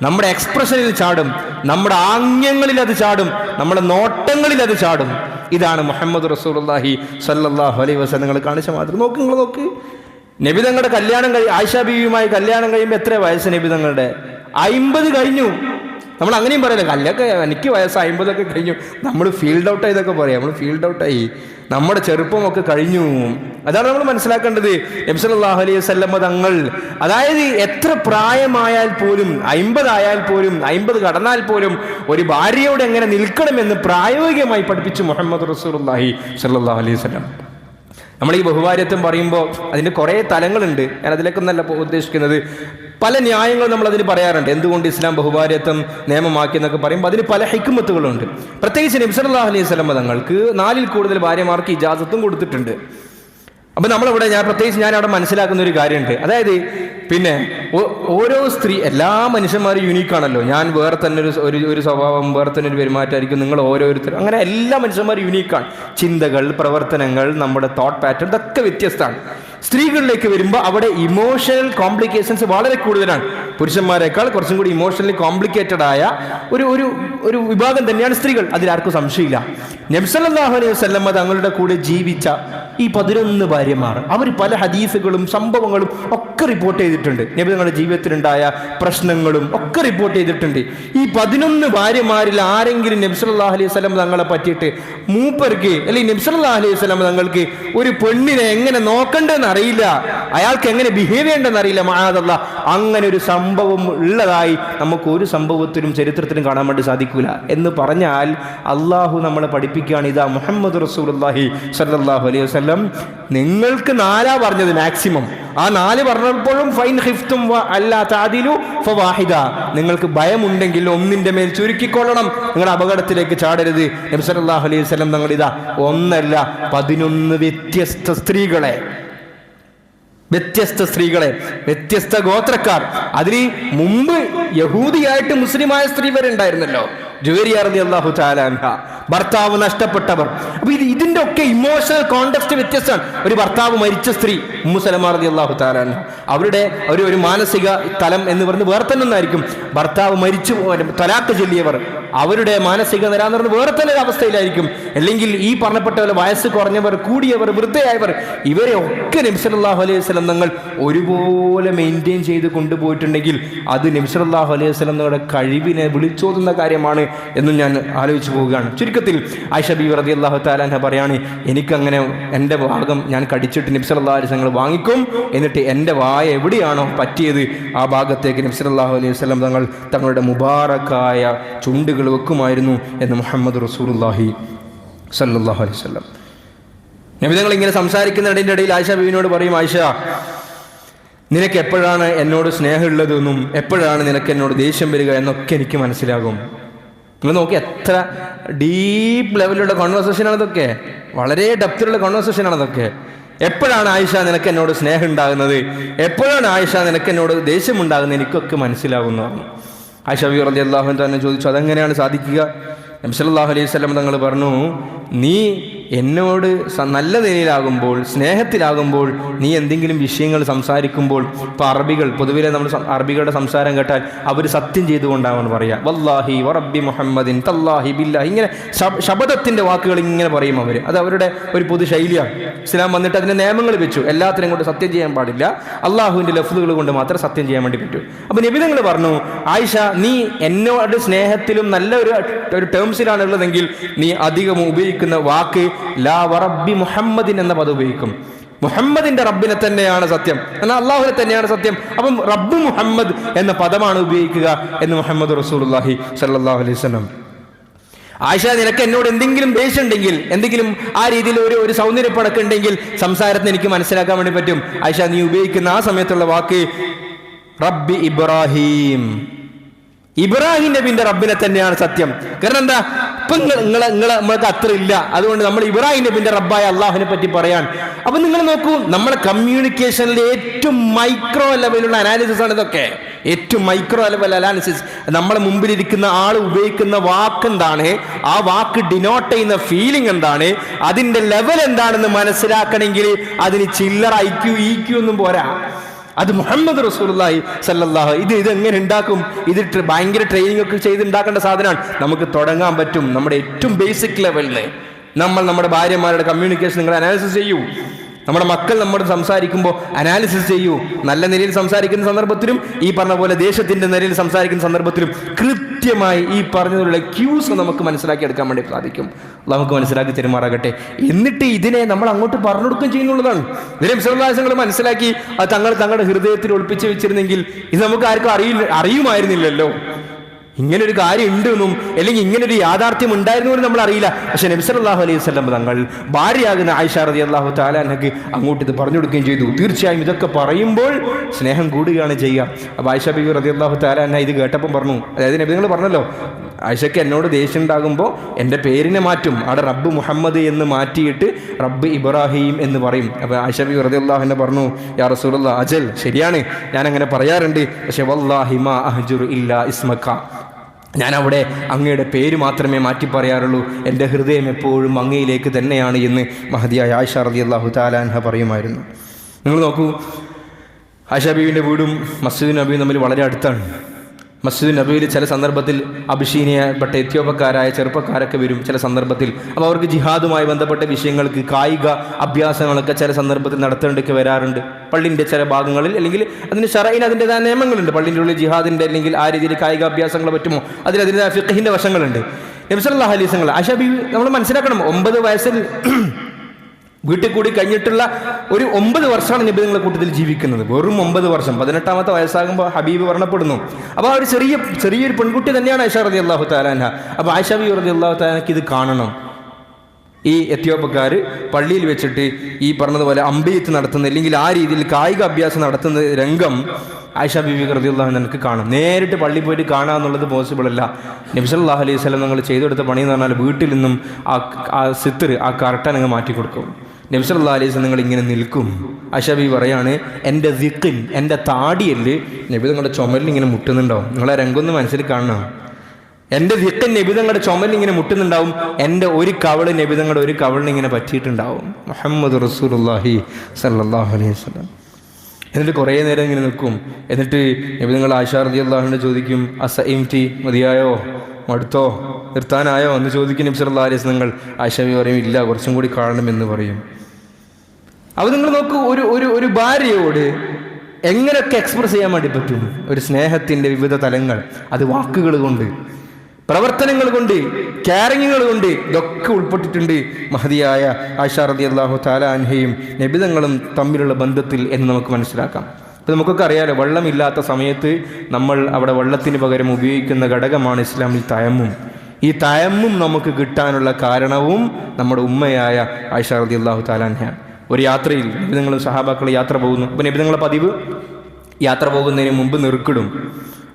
നമ്മുടെ എക്സ്പ്രഷനിൽ ചാടും, നമ്മുടെ ആംഗ്യങ്ങളിൽ അത് ചാടും, നമ്മുടെ നോട്ടങ്ങളിൽ അത് ചാടും. ഇതാണ് മുഹമ്മദ് റസൂലുള്ളാഹി സ്വല്ലല്ലാഹു അലൈഹി വസല്ലം കാണിച്ച മാതൃക. നോക്ക്, നബി തങ്ങളുടെ കല്യാണം ആയിഷ ബീവിയുമായി കല്യാണം കഴിയുമ്പോൾ എത്ര വയസ്സ് നബി തങ്ങളുടെ? 50 കഴിഞ്ഞു. നമ്മൾ അങ്ങനെയും പറയില്ല, കല്ലൊക്കെ എനിക്ക് വയസ്സ് 50 കഴിഞ്ഞു. നമ്മൾ ഫീൽഡ് ഔട്ടായി ഇതൊക്കെ പറയാം, നമ്മൾ ഫീൽഡ് ഔട്ടായി, നമ്മുടെ ചെറുപ്പമൊക്കെ കഴിഞ്ഞു. അതാണ് നമ്മൾ മനസ്സിലാക്കേണ്ടത്. നബി സല്ലല്ലാഹു അലൈഹി വസല്ലം തങ്ങൾ, അതായത് എത്ര പ്രായമായാൽ പോലും, 50 ആയാൽ പോലും, 50 കടന്നാൽ പോലും ഒരു ഭാര്യയോട് എങ്ങനെ നിൽക്കണമെന്ന് പ്രായോഗികമായി പഠിപ്പിച്ചു മുഹമ്മദ് റസൂലുള്ളാഹി സ്വല്ലല്ലാഹു അലൈഹി വസല്ലം. നമ്മൾ ഈ ബഹുഭാര്യത്വം പറയുമ്പോൾ അതിൻ്റെ കുറേ തലങ്ങളുണ്ട്. ഞാൻ അതിലേക്കൊന്നല്ല ഉദ്ദേശിക്കുന്നത്. പല ന്യായങ്ങളും നമ്മൾ അതിന് പറയാറുണ്ട്. എന്തുകൊണ്ട് ഇസ്ലാം ബഹുഭാര്യത്വം നിയമമാക്കി എന്നൊക്കെ പറയുമ്പോൾ അതിന് പല ഹിക്മത്തുകളുണ്ട്. പ്രത്യേകിച്ച് നബി സല്ലല്ലാഹു അലൈഹി വസല്ലം തങ്ങൾക്ക് 4-ൽ കൂടുതൽ ഭാര്യമാർക്ക് ഇജാസത്തും കൊടുത്തിട്ടുണ്ട്. അപ്പം നമ്മളവിടെ ഞാൻ അവിടെ മനസ്സിലാക്കുന്ന ഒരു കാര്യമുണ്ട്. അതായത് ഓരോ സ്ത്രീ, എല്ലാ മനുഷ്യന്മാരും യുണീക്കാണല്ലോ. ഞാൻ വേറെ തന്നെ ഒരു സ്വഭാവം, വേറെ തന്നെ ഒരു പെരുമാറ്റമായിരിക്കും. നിങ്ങൾ ഓരോരുത്തരും അങ്ങനെ എല്ലാ മനുഷ്യന്മാരും യുണീക്കാണ്. ചിന്തകൾ, പ്രവർത്തനങ്ങൾ, നമ്മുടെ തോട്ട് പാറ്റേൺ ഇതൊക്കെ വ്യത്യസ്തമാണ്. സ്ത്രീകളിലേക്ക് വരുമ്പോൾ അവിടെ ഇമോഷണൽ കോംപ്ലിക്കേഷൻസ് വളരെ കൂടുതലാണ്. പുരുഷന്മാരെക്കാൾ കുറച്ചും കൂടി ഇമോഷണലി കോംപ്ലിക്കേറ്റഡ് ആയ ഒരു വിഭാഗം തന്നെയാണ് സ്ത്രീകൾ. അതിലാർക്കും സംശയമില്ല. നബി സല്ലല്ലാഹു അലൈഹി വസല്ലം തങ്ങളുടെ കൂടെ ജീവിച്ച ഈ 11 ഭാര്യമാർ, അവർ പല ഹദീസുകളും സംഭവങ്ങളും ഒക്കെ റിപ്പോർട്ട് ചെയ്തിട്ടുണ്ട്. നബി തങ്ങളുടെ ജീവിതത്തിലുണ്ടായ പ്രശ്നങ്ങളും ഒക്കെ റിപ്പോർട്ട് ചെയ്തിട്ടുണ്ട്. ഈ 11 ഭാര്യമാരിൽ ആരെങ്കിലും നബി സല്ലല്ലാഹു അലൈഹി വസല്ലം തങ്ങളെ പറ്റിയിട്ട് മൂപ്പർക്ക്, അല്ലെങ്കിൽ നബി സല്ലല്ലാഹു അലൈഹി വസല്ലം തങ്ങൾക്ക് ഒരു പെണ്ണിനെ എങ്ങനെ നോക്കണ്ടെന്ന് അറിയില്ല, അയാൾക്ക് എങ്ങനെ ബിഹേവ് ചെയ്യേണ്ടെന്ന് അറിയില്ല, മഅദല്ലാഹ്, അങ്ങനെ ഒരു സംഭവം ഉള്ളതായി നമുക്ക് ഒരു സംഭവത്തിലും ചരിത്രത്തിലും കാണാൻ വേണ്ടി സാധിക്കൂല എന്ന് പറഞ്ഞാൽ അള്ളാഹു നമ്മളെ പഠിപ്പിക്കുകയാണ്. ഇതാ മുഹമ്മദ് റസൂലുള്ളാഹി സ്വല്ലല്ലാഹു അലൈഹി വസല്ലം നിങ്ങൾക്ക് 4 പറഞ്ഞത് മാക്സിമം. ആ 4 പറഞ്ഞപ്പോഴും ഫൈൻ ഖിഫ്തും അല്ലാ തഅദിലു ഫവാഹിദ, നിങ്ങൾക്ക് ഭയമുണ്ടെങ്കിൽ ഒന്നിന്റെ മേൽ ചുരുക്കിക്കൊള്ളണം, നിങ്ങൾ അപകടത്തിലേക്ക് ചാടരുത്. നബി സല്ലല്ലാഹു അലൈഹി വസല്ലം തങ്ങൾ ഇതാ 1 അല്ല 11 വ്യത്യസ്ത സ്ത്രീകളെ, വ്യത്യസ്ത ഗോത്രക്കാർ. അതിന് മുമ്പ് യഹൂദിയായിട്ട് മുസ്ലിമായ സ്ത്രീ വരെ ഉണ്ടായിരുന്നല്ലോ, ജുവൈരിയ റളിയല്ലാഹു തആല അൻഹ, ഭർത്താവ് നഷ്ടപ്പെട്ടവർ. അപ്പൊ ഇതിന്റെ ഒക്കെ ഇമോഷണൽ കോണ്ടെക്സ്റ്റ് വ്യത്യസ്തമാണ്. ഒരു ഭർത്താവ് മരിച്ച സ്ത്രീ ഉമ്മു സലമ റളിയല്ലാഹു തആല അൻഹ, അവരുടെ ഒരു മാനസിക തലം എന്ന് പറഞ്ഞ് വേറെ തന്നെ ഒന്നായിരിക്കും. ഭർത്താവ് മരിച്ചു തലാഖ് ചൊല്ലിയവർ, അവരുടെ മാനസിക നില എന്ന് പറഞ്ഞ് വേറെ തന്നെ ഒരു അവസ്ഥയിലായിരിക്കും. അല്ലെങ്കിൽ ഈ പറഞ്ഞപ്പെട്ട പോലെ വയസ്സ് കുറഞ്ഞവർ, കൂടിയവർ, വൃദ്ധയായവർ, ഇവരെ ഒക്കെ നബി സല്ലല്ലാഹു അലൈഹി വസല്ലം തങ്ങൾ ഒരുപോലെ മെയിൻറ്റെയിൻ ചെയ്ത് കൊണ്ടുപോയിട്ടുണ്ടെങ്കിൽ അത് നബി സല്ലല്ലാഹു അലൈഹി വസല്ലം തങ്ങളുടെ കഴിവിനെ വിളിച്ചോതുന്ന കാര്യമാണ്. എന്നും ഞാൻ ആലോചിച്ചു പോവുകയാണ്. ചുരുക്കത്തിൽ ആയിഷ ബീവി റളിയല്ലാഹു തആല അൻഹ പറയാണ്, എനിക്കങ്ങനെ എൻ്റെ ഭാഗം ഞാൻ കടിച്ചിട്ട് നബി സല്ലല്ലാഹു അലൈഹി വസല്ലം വാങ്ങിക്കും, എന്നിട്ട് എൻ്റെ വായ എവിടെയാണോ പറ്റിയത് ആ ഭാഗത്തേക്ക് നബി സല്ലല്ലാഹു അലൈഹി വസല്ലം തങ്ങളുടെ മുബാറക്കായ ചുണ്ടുകൾ വെക്കുമായിരുന്നു എന്ന് മുഹമ്മദ് റസൂലുള്ളാഹി സല്ലല്ലാഹു അലൈഹി വസല്ലം. നബി തങ്ങൾ ഇങ്ങനെ സംസാരിക്കുന്നതിൻ്റെ ഇടയിൽ ആയിഷ ബീവിനോട് പറയും, ആയിഷ, നിനക്ക് എപ്പോഴാണ് എന്നോട് സ്നേഹമുള്ളതെന്നും എപ്പോഴാണ് നിനക്ക് എന്നോട് ദേഷ്യം വരിക എന്നൊക്കെ എനിക്ക് മനസ്സിലാകും. നിങ്ങൾ നോക്കി, എത്ര ഡീപ്പ് ലെവലിലുള്ള കോൺവെർസേഷനാണ് ഇതൊക്കെ, വളരെ ഡെപ്തിലുള്ള കോൺവെർസേഷനാണ് ഇതൊക്കെ. എപ്പോഴാണ് ആയിഷ നിനക്ക് എന്നോട് സ്നേഹം ഉണ്ടാകുന്നത്, എപ്പോഴാണ് ആയിഷ നിനക്ക് എന്നോട് ദേഷ്യം ഉണ്ടാകുന്നത്, എനിക്കൊക്കെ മനസ്സിലാകുന്നു പറഞ്ഞു. ആയിഷ ബീവി റളിയല്ലാഹു അൻഹ തന്നെ ചോദിച്ചു, അതെങ്ങനെയാണ് സാധിക്കുക? നബി സല്ലല്ലാഹു അലൈഹി വസല്ലം തങ്ങൾ പറഞ്ഞു, നീ എന്നോട് നല്ല നിലയിലാകുമ്പോൾ, സ്നേഹത്തിലാകുമ്പോൾ, നീ എന്തെങ്കിലും വിഷയങ്ങൾ സംസാരിക്കുമ്പോൾ, ഇപ്പോൾ അറബികൾ പൊതുവിലെ നമ്മൾ അറബികളുടെ സംസാരം കേട്ടാൽ അവർ സത്യം ചെയ്തുകൊണ്ടാണ് പറയുക, വല്ലാഹി വറബ്ബി മുഹമ്മദിൻ തല്ലാഹി ബില്ലാഹി, ഇങ്ങനെ ശബദത്തിൻ്റെ വാക്കുകൾ ഇങ്ങനെ പറയും അവർ. അത് അവരുടെ ഒരു പൊതു ശൈലിയാണ്. ഇസ്ലാം വന്നിട്ട് അതിൻ്റെ നിയമങ്ങൾ വെച്ചു, എല്ലാത്തിനും കൊണ്ട് സത്യം ചെയ്യാൻ പാടില്ല, അള്ളാഹുവിൻ്റെ ലഫ്ലുകൾ കൊണ്ട് മാത്രം സത്യം ചെയ്യാൻ വേണ്ടി പറ്റൂ. അപ്പോൾ നബി തങ്ങൾ പറഞ്ഞു, ആയിഷ, നീ എന്നോട് സ്നേഹത്തിലും നല്ല ഒരു ടേംസിലാണുള്ളതെങ്കിൽ നീ അധികം ഉപയോഗിക്കുന്ന വാക്ക് ലാ വറബ്ബി മുഹമ്മദിൻ എന്ന പദം ഉപയോഗിക്കും. മുഹമ്മദിന്റെ റബ്ബിനെ തന്നെയാണ് സത്യം, എന്നാൽ അള്ളാഹുവിനെ തന്നെയാണ് സത്യം. അപ്പം റബ്ബ് മുഹമ്മദ് എന്ന പദമാണ് ഉപയോഗിക്കുക എന്ന് മുഹമ്മദ് റസൂലുള്ളാഹി സ്വല്ലല്ലാഹു അലൈഹി വസല്ലം. ആയിഷ, നിനക്ക് എന്നോട് എന്തെങ്കിലും ദേഷ്യം ഉണ്ടെങ്കിൽ, എന്തെങ്കിലും ആ രീതിയിൽ ഒരു സൗന്ദര്യപ്പണക്ക് ഉണ്ടെങ്കിൽ സംസാരത്തിന് എനിക്ക് മനസ്സിലാക്കാൻ വേണ്ടി പറ്റും. ആയിഷ, നീ ഉപയോഗിക്കുന്ന ആ സമയത്തുള്ള വാക്ക് റബ്ബി ഇബ്രാഹിം, ഇബ്രാഹിം നബിന്റെ റബ്ബിനെ തന്നെയാണ് സത്യം. കാരണം എന്താ, ഇപ്പം നമ്മൾക്ക് അത്ര ഇല്ല, അതുകൊണ്ട് നമ്മൾ ഇബ്രാഹിം നബിന്റെ റബ്ബായ അള്ളാഹുവിനെ പറ്റി പറയാൻ. അപ്പൊ നിങ്ങൾ നോക്കൂ, നമ്മുടെ കമ്മ്യൂണിക്കേഷനിലെ ഏറ്റവും മൈക്രോ ലെവലുള്ള അനാലിസിസ് ആണ് ഇതൊക്കെ. ഏറ്റവും മൈക്രോ ലെവൽ അനാലിസിസ്. നമ്മളെ മുമ്പിലിരിക്കുന്ന ആൾ ഉപയോഗിക്കുന്ന വാക്ക് എന്താണ്, ആ വാക്ക് ഡിനോട്ട് ചെയ്യുന്ന ഫീലിംഗ് എന്താണ്, അതിന്റെ ലെവൽ എന്താണെന്ന് മനസ്സിലാക്കണമെങ്കിൽ അതിന് ചില്ലറ IQ ഒന്നും പോരാ. അത് മുഹമ്മദ് റസൂലുള്ളാഹി സല്ലല്ലാഹു ഇത് എങ്ങനെ ഉണ്ടാക്കും? ഇത് ഭയങ്കര ട്രെയിനിങ് ഒക്കെ ചെയ്ത് ഉണ്ടാക്കേണ്ട സാധനമാണ്. നമുക്ക് തുടങ്ങാൻ പറ്റും നമ്മുടെ ഏറ്റവും ബേസിക് ലെവലിൽ. നമ്മുടെ ഭാര്യമാരുടെ കമ്മ്യൂണിക്കേഷൻ നിങ്ങൾ അനാലിസിസ് ചെയ്യൂ. നമ്മുടെ മക്കൾ നമ്മോട് സംസാരിക്കുമ്പോൾ അനാലിസിസ് ചെയ്യൂ. നല്ല നിലയിൽ സംസാരിക്കുന്ന സന്ദർഭത്തിലും ഈ പറഞ്ഞ പോലെ ദേശത്തിൻ്റെ നിലയിൽ സംസാരിക്കുന്ന സന്ദർഭത്തിലും കൃത്യമായി ഈ പറഞ്ഞതിലുള്ള ക്യൂസ് നമുക്ക് മനസ്സിലാക്കി എടുക്കാൻ വേണ്ടി സാധിക്കും. നമുക്ക് മനസ്സിലാക്കി തരുമാറാകട്ടെ. എന്നിട്ട് ഇതിനെ നമ്മൾ അങ്ങോട്ട് പറഞ്ഞു കൊടുക്കുകയും ചെയ്യുന്നുള്ളതാണ്. ഇതിനെ വിശ്വാസങ്ങൾ മനസ്സിലാക്കി അത് തങ്ങളുടെ ഹൃദയത്തിൽ ഒളിപ്പിച്ച് വെച്ചിരുന്നെങ്കിൽ ഇത് നമുക്ക് ആർക്കും അറിയുമായിരുന്നില്ലല്ലോ. ഇങ്ങനൊരു കാര്യം ഉണ്ടെന്നും അല്ലെങ്കിൽ ഇങ്ങനൊരു യാഥാർത്ഥ്യം ഉണ്ടായിരുന്നുവെന്ന് നമ്മൾ അറിയില്ല. പക്ഷെ നബി സല്ലല്ലാഹു അലൈഹി വസല്ലം തങ്ങൾ ഭാര്യയാകുന്ന ആയിഷ റളിയല്ലാഹു തആല അൻഹയ്ക്ക് അങ്ങോട്ട് ഇത് പറഞ്ഞു കൊടുക്കുകയും ചെയ്തു. തീർച്ചയായും ഇതൊക്കെ പറയുമ്പോൾ സ്നേഹം കൂടുകയാണ് ചെയ്യുക. അപ്പോൾ ആയിഷ ബീവി റളിയല്ലാഹു തആല അൻഹ ഇത് കേട്ടപ്പം പറഞ്ഞു, അതായത് നബി നിങ്ങൾ പറഞ്ഞല്ലോ, ആയിഷയ്ക്ക് എന്നോട് ദേഷ്യം ഉണ്ടാകുമ്പോൾ എൻ്റെ പേരിനെ മാറ്റും, അവിടെ റബ്ബ് മുഹമ്മദ് എന്ന് മാറ്റിയിട്ട് റബ്ബ് ഇബ്രാഹിം എന്ന് പറയും. അപ്പോൾ ആയിഷ ബീവി റളിയല്ലാഹു അൻഹ പറഞ്ഞു, യാ റസൂലല്ലാഹ്, അജൽ, ശരിയാണ്, ഞാൻ അങ്ങനെ പറയാറുണ്ട്. പക്ഷെ വല്ലാഹി മാ അഹ്ജുറു ഇല്ലാ ഇസ്മക, ഞാൻ അവിടെ അങ്ങയുടെ പേര് മാത്രമേ മാറ്റി പറയാറുള്ളൂ, എൻ്റെ ഹൃദയം എപ്പോഴും അങ്ങയിലേക്ക് തന്നെയാണ് എന്ന് മഹദിയായ ആയിഷ റളിയല്ലാഹു തആല അൻഹ പറയുമായിരുന്നു. നിങ്ങൾ നോക്കൂ, ആയിഷ ബീവിൻ്റെ വീടും മസ്ജിദ് നബിയും തമ്മിൽ വളരെ അടുത്താണ്. മസ്ജിദ് നബിയിൽ ചില സന്ദർഭത്തിൽ അബിഷീനിയപ്പെട്ട എത്യോപ്യക്കാരായ ചെറുപ്പക്കാരൊക്കെ വരും ചില സന്ദർഭത്തിൽ. അപ്പോൾ അവർക്ക് ജിഹാദുമായി ബന്ധപ്പെട്ട വിഷയങ്ങൾക്ക് കായിക അഭ്യാസങ്ങളൊക്കെ ചില സന്ദർഭത്തിൽ നടത്തേണ്ടൊക്കെ വരാറുണ്ട് പള്ളിൻ്റെ ചില ഭാഗങ്ങളിൽ. അല്ലെങ്കിൽ അതിന് ശറഈന് അതിൻ്റെതായ നിയമങ്ങളുണ്ട്. പള്ളിൻ്റെ ഉള്ളിൽ ജിഹാദിൻ്റെ അല്ലെങ്കിൽ ആ രീതിയിൽ കായിക അഭ്യാസങ്ങൾ പറ്റുമോ, അതിൻ്റെതായ ഫിഖ്ഹിൻ്റെ വശങ്ങളുണ്ട്. നബി സല്ലല്ലാഹു അലൈഹി വസല്ലം ആയിഷ ബീവി നമ്മൾ മനസ്സിലാക്കണം, 9 വയസ്സിൽ വീട്ടിൽ കൂടി കഴിഞ്ഞിട്ടുള്ള ഒരു 9 വർഷമാണ് നബി നിങ്ങളുടെ കൂട്ടത്തിൽ ജീവിക്കുന്നത്. വെറും 9 വർഷം. 18ാമത്തെ വയസ്സാകുമ്പോൾ ഹബീബ് മരണപ്പെടുന്നു. അപ്പോൾ ആ ഒരു ചെറിയൊരു പെൺകുട്ടി തന്നെയാണ് ആയിഷ റളിയല്ലാഹു തആല അൻഹ. അപ്പോൾ ആയിഷ ബീവി റളിയല്ലാഹു തആല അൻഹയ്ക്ക് ഇത് കാണണം. ഈ എത്യോപ്യക്കാർ പള്ളിയിൽ വെച്ചിട്ട് ഈ പറഞ്ഞതുപോലെ അമ്പെയ്ത്ത് നടത്തുന്ന അല്ലെങ്കിൽ ആ രീതിയിൽ കായിക അഭ്യാസം നടത്തുന്ന രംഗം ആയിഷ ബീവി റളിയല്ലാഹു അൻഹയ്ക്ക് കാണും. നേരിട്ട് പള്ളിയിൽ പോയിട്ട് കാണുക എന്നുള്ളത് പോസിബിൾ അല്ല. നബി സല്ലല്ലാഹു അലൈഹി വസല്ലം നിങ്ങൾ ചെയ്തെടുത്ത പണി എന്ന് പറഞ്ഞാൽ വീട്ടിൽ നിന്നും ആ സിത്തർ, ആ കർട്ടൻ അങ്ങ് മാറ്റി കൊടുക്കും. നബി സല്ലല്ലാഹു അലൈഹി വസല്ലം നിങ്ങൾ ഇങ്ങനെ നിൽക്കും. ആയിഷ ബീവി പറയാണ്, എൻ്റെ ദിഖിൻ, എൻ്റെ താടിയല് നബി നിങ്ങളുടെ ചുമലിൽ ഇങ്ങനെ മുട്ടുന്നുണ്ടാവും. നിങ്ങളെ രംഗൊന്ന് മനസ്സിൽ കാണണം. എൻ്റെ ദിഖിൻ നബി നിങ്ങളുടെ ചുമലിൽ ഇങ്ങനെ മുട്ടുന്നുണ്ടാവും. എൻ്റെ ഒരു കവള് നബി നിങ്ങളുടെ ഒരു കവളിന് ഇങ്ങനെ പറ്റിയിട്ടുണ്ടാവും. മുഹമ്മദ് റസൂലുള്ളാഹി സല്ലല്ലാഹു അലൈഹി വസല്ലം. എന്നിട്ട് കുറേ നേരം ഇങ്ങനെ നിൽക്കും. എന്നിട്ട് നബി നിങ്ങൾ ആയിഷ റളിയല്ലാഹു അൻഹ ചോദിക്കും, അസഇംതി, മതിയായോ, മടുത്തോ, നിർത്താനായോ എന്ന് ചോദിക്കും നബി സല്ലല്ലാഹു അലൈഹി വസല്ലം. ആയിഷ ബീവി പറയും, ഇല്ല, കുറച്ചും കൂടി കാണണമെന്ന് പറയും. അപ്പോൾ നിങ്ങൾ നോക്കൂ, ഒരു ഭാര്യയോട് എങ്ങനെയൊക്കെ എക്സ്പ്രസ് ചെയ്യാൻ വേണ്ടി പറ്റും ഒരു സ്നേഹത്തിൻ്റെ വിവിധ തലങ്ങൾ, അത് വാക്കുകൾ കൊണ്ട്. പ്രവർത്തനങ്ങൾ കൊണ്ട്, കെയറിങ്ങുകൾ കൊണ്ട് ഇതൊക്കെ ഉൾപ്പെട്ടിട്ടുണ്ട് മഹതിയായ ആയിഷ റളിയല്ലാഹു തആല അൻഹയും നബിതങ്ങളും തമ്മിലുള്ള ബന്ധത്തിൽ എന്ന് നമുക്ക് മനസ്സിലാക്കാം. അപ്പോൾ നമുക്കൊക്കെ അറിയാലോ, വെള്ളമില്ലാത്ത സമയത്ത് നമ്മൾ അവിടെ വെള്ളത്തിന് പകരം ഉപയോഗിക്കുന്ന ഘടകമാണ് ഇസ്ലാമിൽ തയമ്മും. ഈ തയമ്മും നമുക്ക് കിട്ടാനുള്ള കാരണവും നമ്മുടെ ഉമ്മയായ ആയിഷ റളിയല്ലാഹു തആല അൻഹയാണ്. ഒരു യാത്രയിൽ നബിതങ്ങളും സഹാബാക്കൾ യാത്ര പോകുന്നു. അപ്പോൾ നബിതങ്ങളെ പതിവ് യാത്ര പോകുന്നതിന് മുമ്പ് നെറുക്കിടും.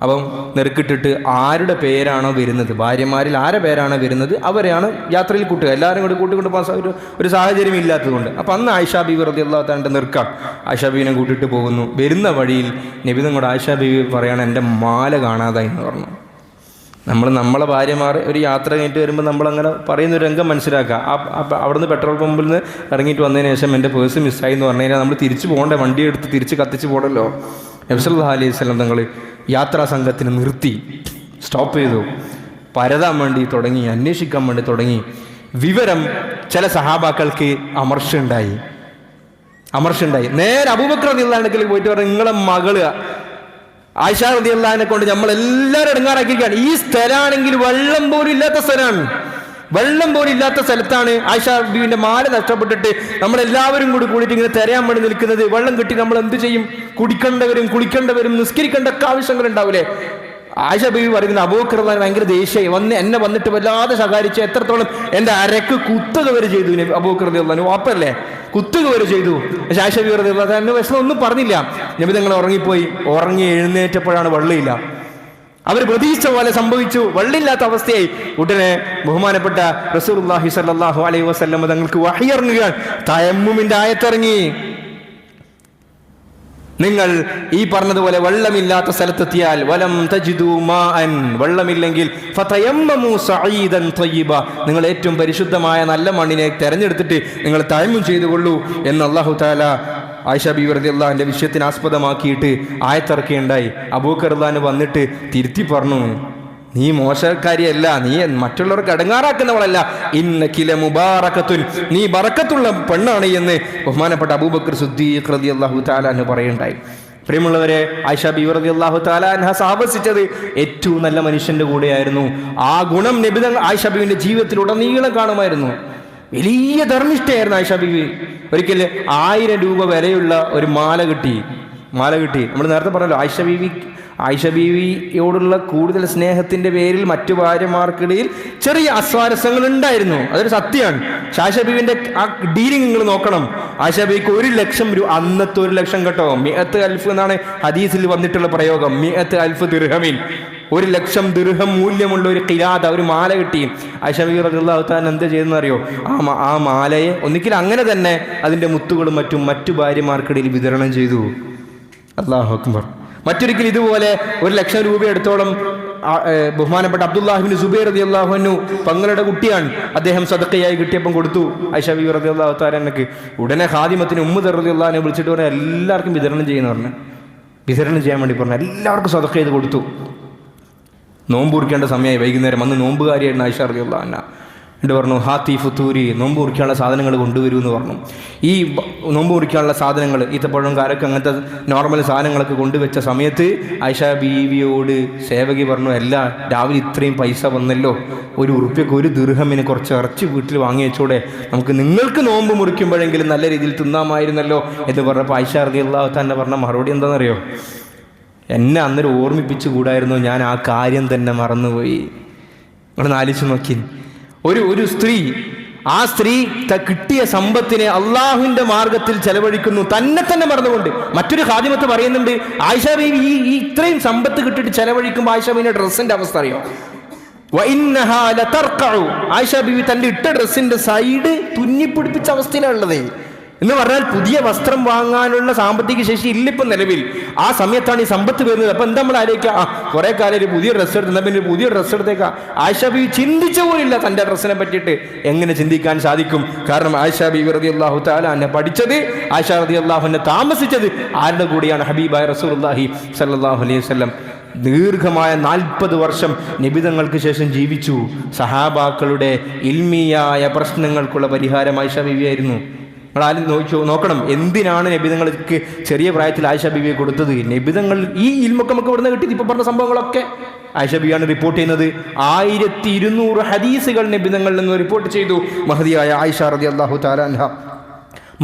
അപ്പം നെറുക്കിട്ടിട്ട് ആരുടെ പേരാണോ വരുന്നത്, ഭാര്യമാരിൽ ആരുടെ പേരാണോ വരുന്നത് അവരെയാണ് യാത്രയിൽ കൂട്ടുക. എല്ലാവരും കൂടി കൂട്ടിക്കൊണ്ട് പോകാൻ ഒരു സാഹചര്യം ഇല്ലാത്തതുകൊണ്ട്. അപ്പം അന്ന് ആയിഷ ബീവി റളിയല്ലാഹു തആല നെറുക്കാം. ആയിഷ ബീവിനെ കൂട്ടിയിട്ട് പോകുന്നു. വരുന്ന വഴിയിൽ നബിതങ്ങളുടെ ആയിഷ ബീവി പറയാണ്, എൻ്റെ മാല കാണാതായി എന്ന് പറഞ്ഞു. നമ്മളെ ഭാര്യമാർ ഒരു യാത്ര കഴിഞ്ഞിട്ട് വരുമ്പോൾ നമ്മളങ്ങനെ പറയുന്നൊരു രംഗം മനസ്സിലാക്കുക. അവിടുന്ന് പെട്രോൾ പമ്പിൽ നിന്ന് ഇറങ്ങിയിട്ട് വന്നതിന് ശേഷം എൻ്റെ പേഴ്സ് മിസ്സായി എന്ന് പറഞ്ഞു കഴിഞ്ഞാൽ നമ്മൾ തിരിച്ചു പോകണ്ടേ, വണ്ടി എടുത്ത് തിരിച്ച് കത്തിച്ച് പോകണമല്ലോ. നബി സല്ലല്ലാഹു അലൈഹി വസല്ലം തങ്ങൾ യാത്രാ സംഘത്തിന് നിർത്തി, സ്റ്റോപ്പ് ചെയ്തു, പരതാൻ വേണ്ടി തുടങ്ങി, അന്വേഷിക്കാൻ വേണ്ടി തുടങ്ങി. വിവരം ചില സഹാബാക്കൾക്ക് അമർഷുണ്ടായി. നേരെ അബൂബക്കർ റളിയല്ലാഹു അൻഹു പോയിട്ട് പറഞ്ഞു, നിങ്ങളെ മകള് ആയിഷ റളിയല്ലാഹു അൻഹയെ കൊണ്ട് നമ്മളെല്ലാവരും ഇടങ്ങാറാക്കിയിരിക്കുകയാണ്. ഈ സ്ഥലമാണെങ്കിൽ വെള്ളം പോലും ഇല്ലാത്ത സ്ഥലമാണ്. വെള്ളം പോലും ഇല്ലാത്ത സ്ഥലത്താണ് ആയിഷ ബീവിന്റെ മാല നഷ്ടപ്പെട്ടിട്ട് നമ്മളെല്ലാവരും കൂടിയിട്ട് ഇങ്ങനെ തിരയാൻ വേണ്ടി നിൽക്കുന്നത്. വെള്ളം കിട്ടി നമ്മൾ എന്ത് ചെയ്യും? കുളിക്കേണ്ടവരും നിസ്കരിക്കേണ്ട ഒക്കെ ആവശ്യങ്ങൾ ഉണ്ടാവില്ലേ? ആയിഷ ബീവി പറയുന്നത് അബൂബക്കർ റളിയല്ലാഹു അൻഹു ഭയങ്കര ദേഷ്യമായി എന്നെ വന്നിട്ട് വല്ലാതെ ശകാരിച്ച്, എത്രത്തോളം എൻ്റെ അരക്ക് കുത്തുക വരെ ചെയ്തു. അബൂബക്കർ റളിയല്ലാഹു അൻഹു വാപ്പല്ലേ, കുത്തുക വരെ ചെയ്തു. പക്ഷെ ആയിഷ ബീവി റളിയല്ലാഹു അൻഹ വിഷമം ഒന്നും പറഞ്ഞില്ല. നബി തങ്ങൾ ഉറങ്ങിപ്പോയി. ഉറങ്ങി എഴുന്നേറ്റപ്പോഴാണ് വെള്ളമില്ല. അവർ പ്രതീക്ഷിച്ച പോലെ സംഭവിച്ചു, വെള്ളമില്ലാത്ത അവസ്ഥയായി. ഉടനെ ബഹുമാനപ്പെട്ട റസൂലുള്ളാഹി സ്വല്ലല്ലാഹു അലൈഹി വസല്ലം തങ്ങൾക്ക് വഹി ഇറങ്ങുകയാണ്. തയമ്മുമിന്റെ ആയത്തിറങ്ങി. നിങ്ങൾ ഈ പറഞ്ഞതുപോലെ വെള്ളമില്ലാത്ത സ്ഥലത്തെത്തിയാൽ വലം തജിദു മാഅൻ, വെള്ളമില്ലെങ്കിൽ ഫതയമ്മമു സഈദൻ ത്വയ്യിബ, നിങ്ങൾ ഏറ്റവും പരിശുദ്ധമായ നല്ല മണ്ണിനെ തെരഞ്ഞെടുത്തിട്ട് നിങ്ങൾ തയമ്മും ചെയ്തുകൊള്ളൂ എന്ന് അല്ലാഹു തആല ആയിഷ ബീവി റളിയല്ലാഹു അൻഹയുടെ വിഷയത്തിന് ആസ്പദമാക്കിയിട്ട് ആയത്തിറക്കുകയുണ്ടായി. അബൂബക്കർ റളിയല്ലാഹു അൻഹു വന്നിട്ട് തിരുത്തി പറഞ്ഞു, നീ മോശക്കാരിയല്ല, നീ മറ്റുള്ളവർക്ക് അടങ്ങാറാക്കുന്നവളല്ല, ഇന്നകില മുബാറകത്തുൻ, നീ ബറക്കത്തുള്ള പെണ്ണാണ് എന്ന് ബഹുമാനപ്പെട്ട അബൂബക്കർ സിദ്ദീഖ് റളിയല്ലാഹു തആല അൻഹു പറയുണ്ടായി. പ്രിയമുള്ളവരെ, ആയിഷ ബീവി റളിയല്ലാഹു തആല അൻഹ സഹവസിച്ചത് ഏറ്റവും നല്ല മനുഷ്യന്റെ കൂടെയായിരുന്നു. ആ ഗുണം നബി ആയിഷ ബീവിന്റെ ജീവിതത്തിലുടനീളം കാണുമായിരുന്നു. വലിയ ധർമ്മിഷ്ഠയായിരുന്നു ആയിഷ ബീവി. ഒരിക്കൽ 1000 രൂപ വിലയുള്ള ഒരു മാല കിട്ടി. നമ്മൾ നേരത്തെ പറഞ്ഞല്ലോ, ആയിഷ ബീവിയോടുള്ള കൂടുതൽ സ്നേഹത്തിന്റെ പേരിൽ മറ്റു ഭാര്യമാർക്കിടയിൽ ചെറിയ അസ്വാരസ്യങ്ങൾ ഉണ്ടായിരുന്നു. അതൊരു സത്യമാണ്. ആയിഷ ബീവിന്റെ ആ ഡീലിംഗ് നിങ്ങൾ നോക്കണം. ആയിഷ ബീവിക്ക് 1,00,000 രൂപ, അന്നത്തെ 1,00,000 കേട്ടോ, 100,000 എന്നാണ് ഹദീസിൽ വന്നിട്ടുള്ള പ്രയോഗം. 100,000 ദിർഹമിൻ, 1,00,000 ദിർഹം മൂല്യമുള്ള ഒരു ഖിലാദ, ഒരു മാല കിട്ടി. ആയിഷ ബീവി റളിയല്ലാഹു തആല എന്ത് ചെയ്തെന്ന് അറിയോ? ആ മാലയെ ഒന്നിക്കൽ അങ്ങനെ തന്നെ അതിന്റെ മുത്തുകളും മറ്റു ഭാര്യമാർക്കിടയിൽ വിതരണം ചെയ്തു. അല്ലാഹു അക്ബർ. മറ്റൊരിക്കൽ ഇതുപോലെ 1,00,000 രൂപ എടുത്തോളം ബഹുമാനപ്പെട്ട അബ്ദുല്ലാഹി ഇബ്നു സുബൈർ റളിയല്ലാഹു അൻഹു പങ്ങളുടെ കുട്ടിയാണ്, അദ്ദേഹം സദഖയായി കിട്ടിയപ്പം കൊടുത്തു ആയിഷ ബീവി റളിയല്ലാഹു തആല അൻഹക്ക്. ഉടനെ ഖാദിമത്തിന് ഉമ്മു ദർ റളിയല്ലാഹു അൻഹ വിളിച്ചിട്ട് പറഞ്ഞു, എല്ലാവർക്കും വിതരണം ചെയ്യാൻ വേണ്ടി പറഞ്ഞു. എല്ലാവർക്കും സദഖ ചെയ്ത് കൊടുത്തു. നോമ്പ് കുറിക്കേണ്ട സമയമായി, വൈകുന്നേരം. അന്ന് നോമ്പുകാരിയായിരുന്നു ആയിഷ റളിയല്ലാഹു അൻഹ. എന്നിട്ട് പറഞ്ഞു, ഹാത്തി ഫുത്തൂരി, നോമ്പ് കുറിക്കാനുള്ള സാധനങ്ങൾ കൊണ്ടുവരൂ എന്ന് പറഞ്ഞു. ഈ നോമ്പ് കുറിക്കാനുള്ള സാധനങ്ങൾ, ഈത്തപ്പഴം, കാരക്ക, അങ്ങനത്തെ നോർമൽ സാധനങ്ങളൊക്കെ കൊണ്ടുവച്ച സമയത്ത് ആയിഷ ബീവിയോട് സേവകി പറഞ്ഞു, രാവിലെ ഇത്രയും പൈസ വന്നല്ലോ, 1 ഉറുപ്പ്യക്ക് 1 ദിർഹമിന് കുറച്ച് ഇറച്ചി വീട്ടിൽ വാങ്ങി വെച്ചൂടെ, നിങ്ങൾക്ക് നോമ്പ് മുറിക്കുമ്പോഴെങ്കിലും നല്ല രീതിയിൽ തിന്നാമായിരുന്നല്ലോ എന്ന് പറഞ്ഞപ്പോൾ ആയിഷ റളിയല്ലാഹു തആല പറഞ്ഞ മറുപടി എന്താണെന്നറിയോ? എന്നെ അന്നേരം ഓർമ്മിപ്പിച്ചു കൂടായിരുന്നു, ഞാൻ ആ കാര്യം തന്നെ മറന്നുപോയി. നിങ്ങൾ ആലോചിച്ച് നോക്കി, ഒരു സ്ത്രീ, ആ സ്ത്രീ കിട്ടിയ സമ്പത്തിനെ അള്ളാഹുവിന്റെ മാർഗത്തിൽ ചെലവഴിക്കുന്നു, തന്നെ മറന്നുകൊണ്ട്. മറ്റൊരു ഖാദിമത്ത് പറയുന്നുണ്ട്, ആയിഷ ബീവി ഈ ഇത്രയും സമ്പത്ത് കിട്ടിയിട്ട് ചെലവഴിക്കുമ്പോൾ ആയിഷ ബീവിന്റെ ഡ്രസ്സിന്റെ അവസ്ഥ അറിയോ? ആയിഷ ബീവി തന്റെ ഇട്ട ഡ്രസ്സിന്റെ സൈഡ് തുന്നിപ്പിടിപ്പിച്ച അവസ്ഥയിലുള്ളത് എന്ന് പറഞ്ഞാൽ പുതിയ വസ്ത്രം വാങ്ങാനുള്ള സാമ്പത്തിക ശേഷി ഇല്ലിപ്പം നിലവിൽ. ആ സമയത്താണ് ഈ സമ്പത്ത് വരുന്നത്. അപ്പൊ എന്താ നമ്മൾ ആലോചിക്കുക, കുറെ കാലം ഒരു പുതിയ ഡ്രസ്സ് എടുത്ത് പിന്നെ പുതിയ ഡ്രസ്സ് എടുത്തേക്കാം. ആയിഷ ബീവി ചിന്തിച്ച പോലില്ല തന്റെ ഡ്രസ്സിനെ പറ്റിയിട്ട്. എങ്ങനെ ചിന്തിക്കാൻ സാധിക്കും? കാരണം ആയിഷ ബീവി റളിയല്ലാഹു തആല അൻഹ പഠിച്ചത്, ആയിഷ റളിയല്ലാഹു അൻഹ താമസിച്ചത് ആരുടെ കൂടെയാണ്? ഹബീബായ റസൂലുള്ളാഹി സ്വല്ലല്ലാഹു അലൈഹി വസല്ലം. ദീർഘമായ 40 വർഷം നബിതങ്ങൾക്ക് ശേഷം ജീവിച്ചു. സഹാബാക്കളുടെ ഇൽമിയായ പ്രശ്നങ്ങൾക്കുള്ള പരിഹാരം ആയിഷ ബീവിയായിരുന്നു. നിങ്ങൾ ആരും നോക്കണം, എന്തിനാണ് നബിതങ്ങൾക്ക് ചെറിയ പ്രായത്തിൽ ആയിഷ ബീവിയെ കൊടുത്തത്? നബിതങ്ങൾ ഈ ഇൽമൊക്കെ നമുക്ക് ഇവിടുന്ന് കിട്ടിയത് ഇപ്പോൾ പറഞ്ഞ സംഭവങ്ങളൊക്കെ ആയിഷ ബീവിയാണ് റിപ്പോർട്ട് ചെയ്യുന്നത്. 1200 ഹദീസുകൾ നബിതങ്ങളിൽ നിന്ന് റിപ്പോർട്ട് ചെയ്തു മഹദിയായ ആയിഷ റളിയല്ലാഹു തആല അൻഹ.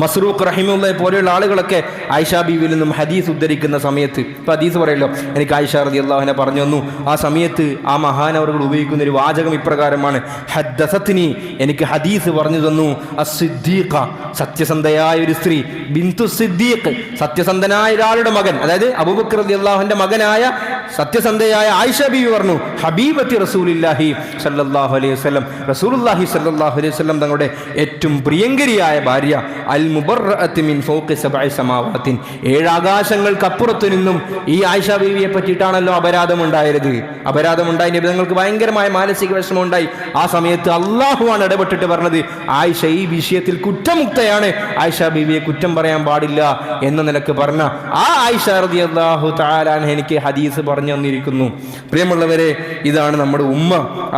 മസ്റൂഖ് റഹിമുള്ളയെ പോലെയുള്ള ആളുകളൊക്കെ ആയിഷ ബീവിയിൽ നിന്നും ഹദീസ് ഉദ്ധരിക്കുന്ന സമയത്ത്, ഇപ്പം ഹദീസ് പറയല്ലോ, എനിക്ക് ആയിഷ റളിയല്ലാഹു അൻഹ പറഞ്ഞു തന്നു. ആ സമയത്ത് ആ മഹാനവറുകൾ ഉപയോഗിക്കുന്ന ഒരു വാചകം ഇപ്രകാരമാണ്: ഹദ്ദസത്നി, എനിക്ക് ഹദീസ് പറഞ്ഞു തന്നു അസ്സിദ്ദീഖ, സത്യസന്ധയായ ഒരു സ്ത്രീ, ബിന്തു സിദ്ദീഖ്, സത്യസന്ധനായ ഒരാളുടെ മകൻ, അതായത് അബൂബക്കർ റളിയല്ലാഹുവിന്റെ മകനായ സത്യസന്ധയായ ആയിഷ ബീവി പറഞ്ഞു, ഹബീബത്തി റസൂലുള്ളാഹി സ്വല്ലല്ലാഹു അലൈഹി വസല്ലം, റസൂലുള്ളാഹി സ്വല്ലല്ലാഹു അലൈഹി വസല്ലം തങ്ങളുടെ ഏറ്റവും പ്രിയങ്കരിയായ ഭാര്യ, അൽ മുബർറഅത്തി മിൻ ഫൗഖി സബ്ഇ സമാവാത്തിൻ, 7 ആകാശങ്ങൾക്കപ്പുറത്തു നിന്നും ഈ ആയിഷ ബീവിയെ പറ്റിയിട്ടാണല്ലോ അപരാധമുണ്ടായത്. അപരാധമുണ്ടായി, നബിതങ്ങൾക്ക് ഭയങ്കരമായ മാനസിക വിഷമമുണ്ടായി. ആ സമയത്ത് അള്ളാഹുവാണ് ഇടപെട്ടിട്ട് പറഞ്ഞത്, ആയിഷ ഈ വിഷയത്തിൽ കുറ്റമുക്തയാണ്, ആയിഷ ബീവിയെ കുറ്റം പറയാൻ പാടില്ല എന്ന നിലക്ക് പറഞ്ഞ ആ ആയിഷ റളിയല്ലാഹു തആല അൻഹ എനിക്ക് ഹദീസ് പറഞ്ഞു തന്നിരിക്കുന്നു. പ്രിയമുള്ളവരെ, ഇതാണ് നമ്മുടെ ഉമ്മ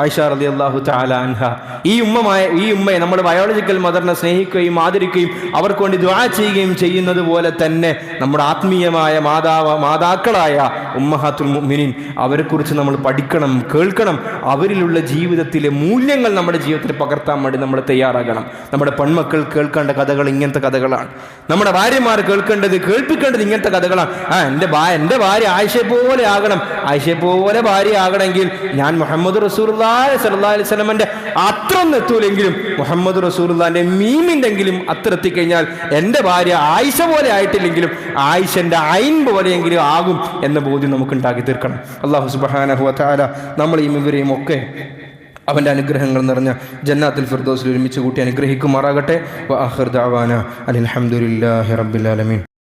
ആയിഷ റളിയല്ലാഹു തആല അൻഹ. ഈ ഉമ്മയെ നമ്മുടെ ബയോളജിക്കൽ മദറിനെ സ്നേഹിക്കുകയും ആദരിക്കുകയും അവർക്ക് വേണ്ടി ദുആ ചെയ്യുകയും ചെയ്യുന്നത് പോലെ തന്നെ നമ്മുടെ ആത്മീയമായ മാതാക്കളായ ഉമ്മഹാത്തുൽ മുഅ്മിനീൻ, അവരെക്കുറിച്ച് നമ്മൾ പഠിക്കണം, കേൾക്കണം. അവരിലുള്ള ജീവിതത്തിലെ മൂല്യങ്ങൾ നമ്മുടെ ജീവിതത്തിൽ പകർത്താൻ വേണ്ടി നമ്മൾ തയ്യാറാകണം. നമ്മുടെ പെൺമക്കൾ കേൾക്കേണ്ട കഥകൾ ഇങ്ങനത്തെ കഥകളാണ്. നമ്മുടെ ഭാര്യമാർ കേൾപ്പിക്കേണ്ടത് ഇങ്ങനത്തെ കഥകളാണ്. എൻ്റെ ഭാര്യ ആയിഷയെ പോലെ ആകണം, ആയിഷയെ പോലെ ഭാര്യ ആകണമെങ്കിൽ ഞാൻ മുഹമ്മദ് റസൂലുള്ളാഹി സ്വല്ലല്ലാഹു അലൈഹി വസല്ലമയുടെ അത്ര ഒന്നും എത്തൂലെങ്കിലും മുഹമ്മദ് റസൂലുള്ളാഹിന്റെ മീമിൻ്റെങ്കിലും അത്ര എത്തിക്കഴിഞ്ഞാൽ എൻ്റെ ഭാര്യ ആയിഷ പോലെ ആയിട്ടില്ലെങ്കിലും ആയിഷൻ്റെ ഐൻ പോലെയെങ്കിലും ആകും എന്ന ബോധ്യം നമുക്ക് ഉണ്ടാക്കി തീർക്കണം. അല്ലാഹു സുബ്ഹാനഹു വ തആല നമ്മളെയും ഇവരെയും ഒക്കെ അവൻ്റെ അനുഗ്രഹങ്ങൾ നിറഞ്ഞ ജന്നാത്തുൽ ഫിർദൗസിൽ ഒരുമിച്ച് കൂട്ടി അനുഗ്രഹിക്കുമാറാകട്ടെ. വ ആഖിറു ദഅവാന അൽഹംദുലില്ലാഹി റബ്ബിൽ ആലമീൻ.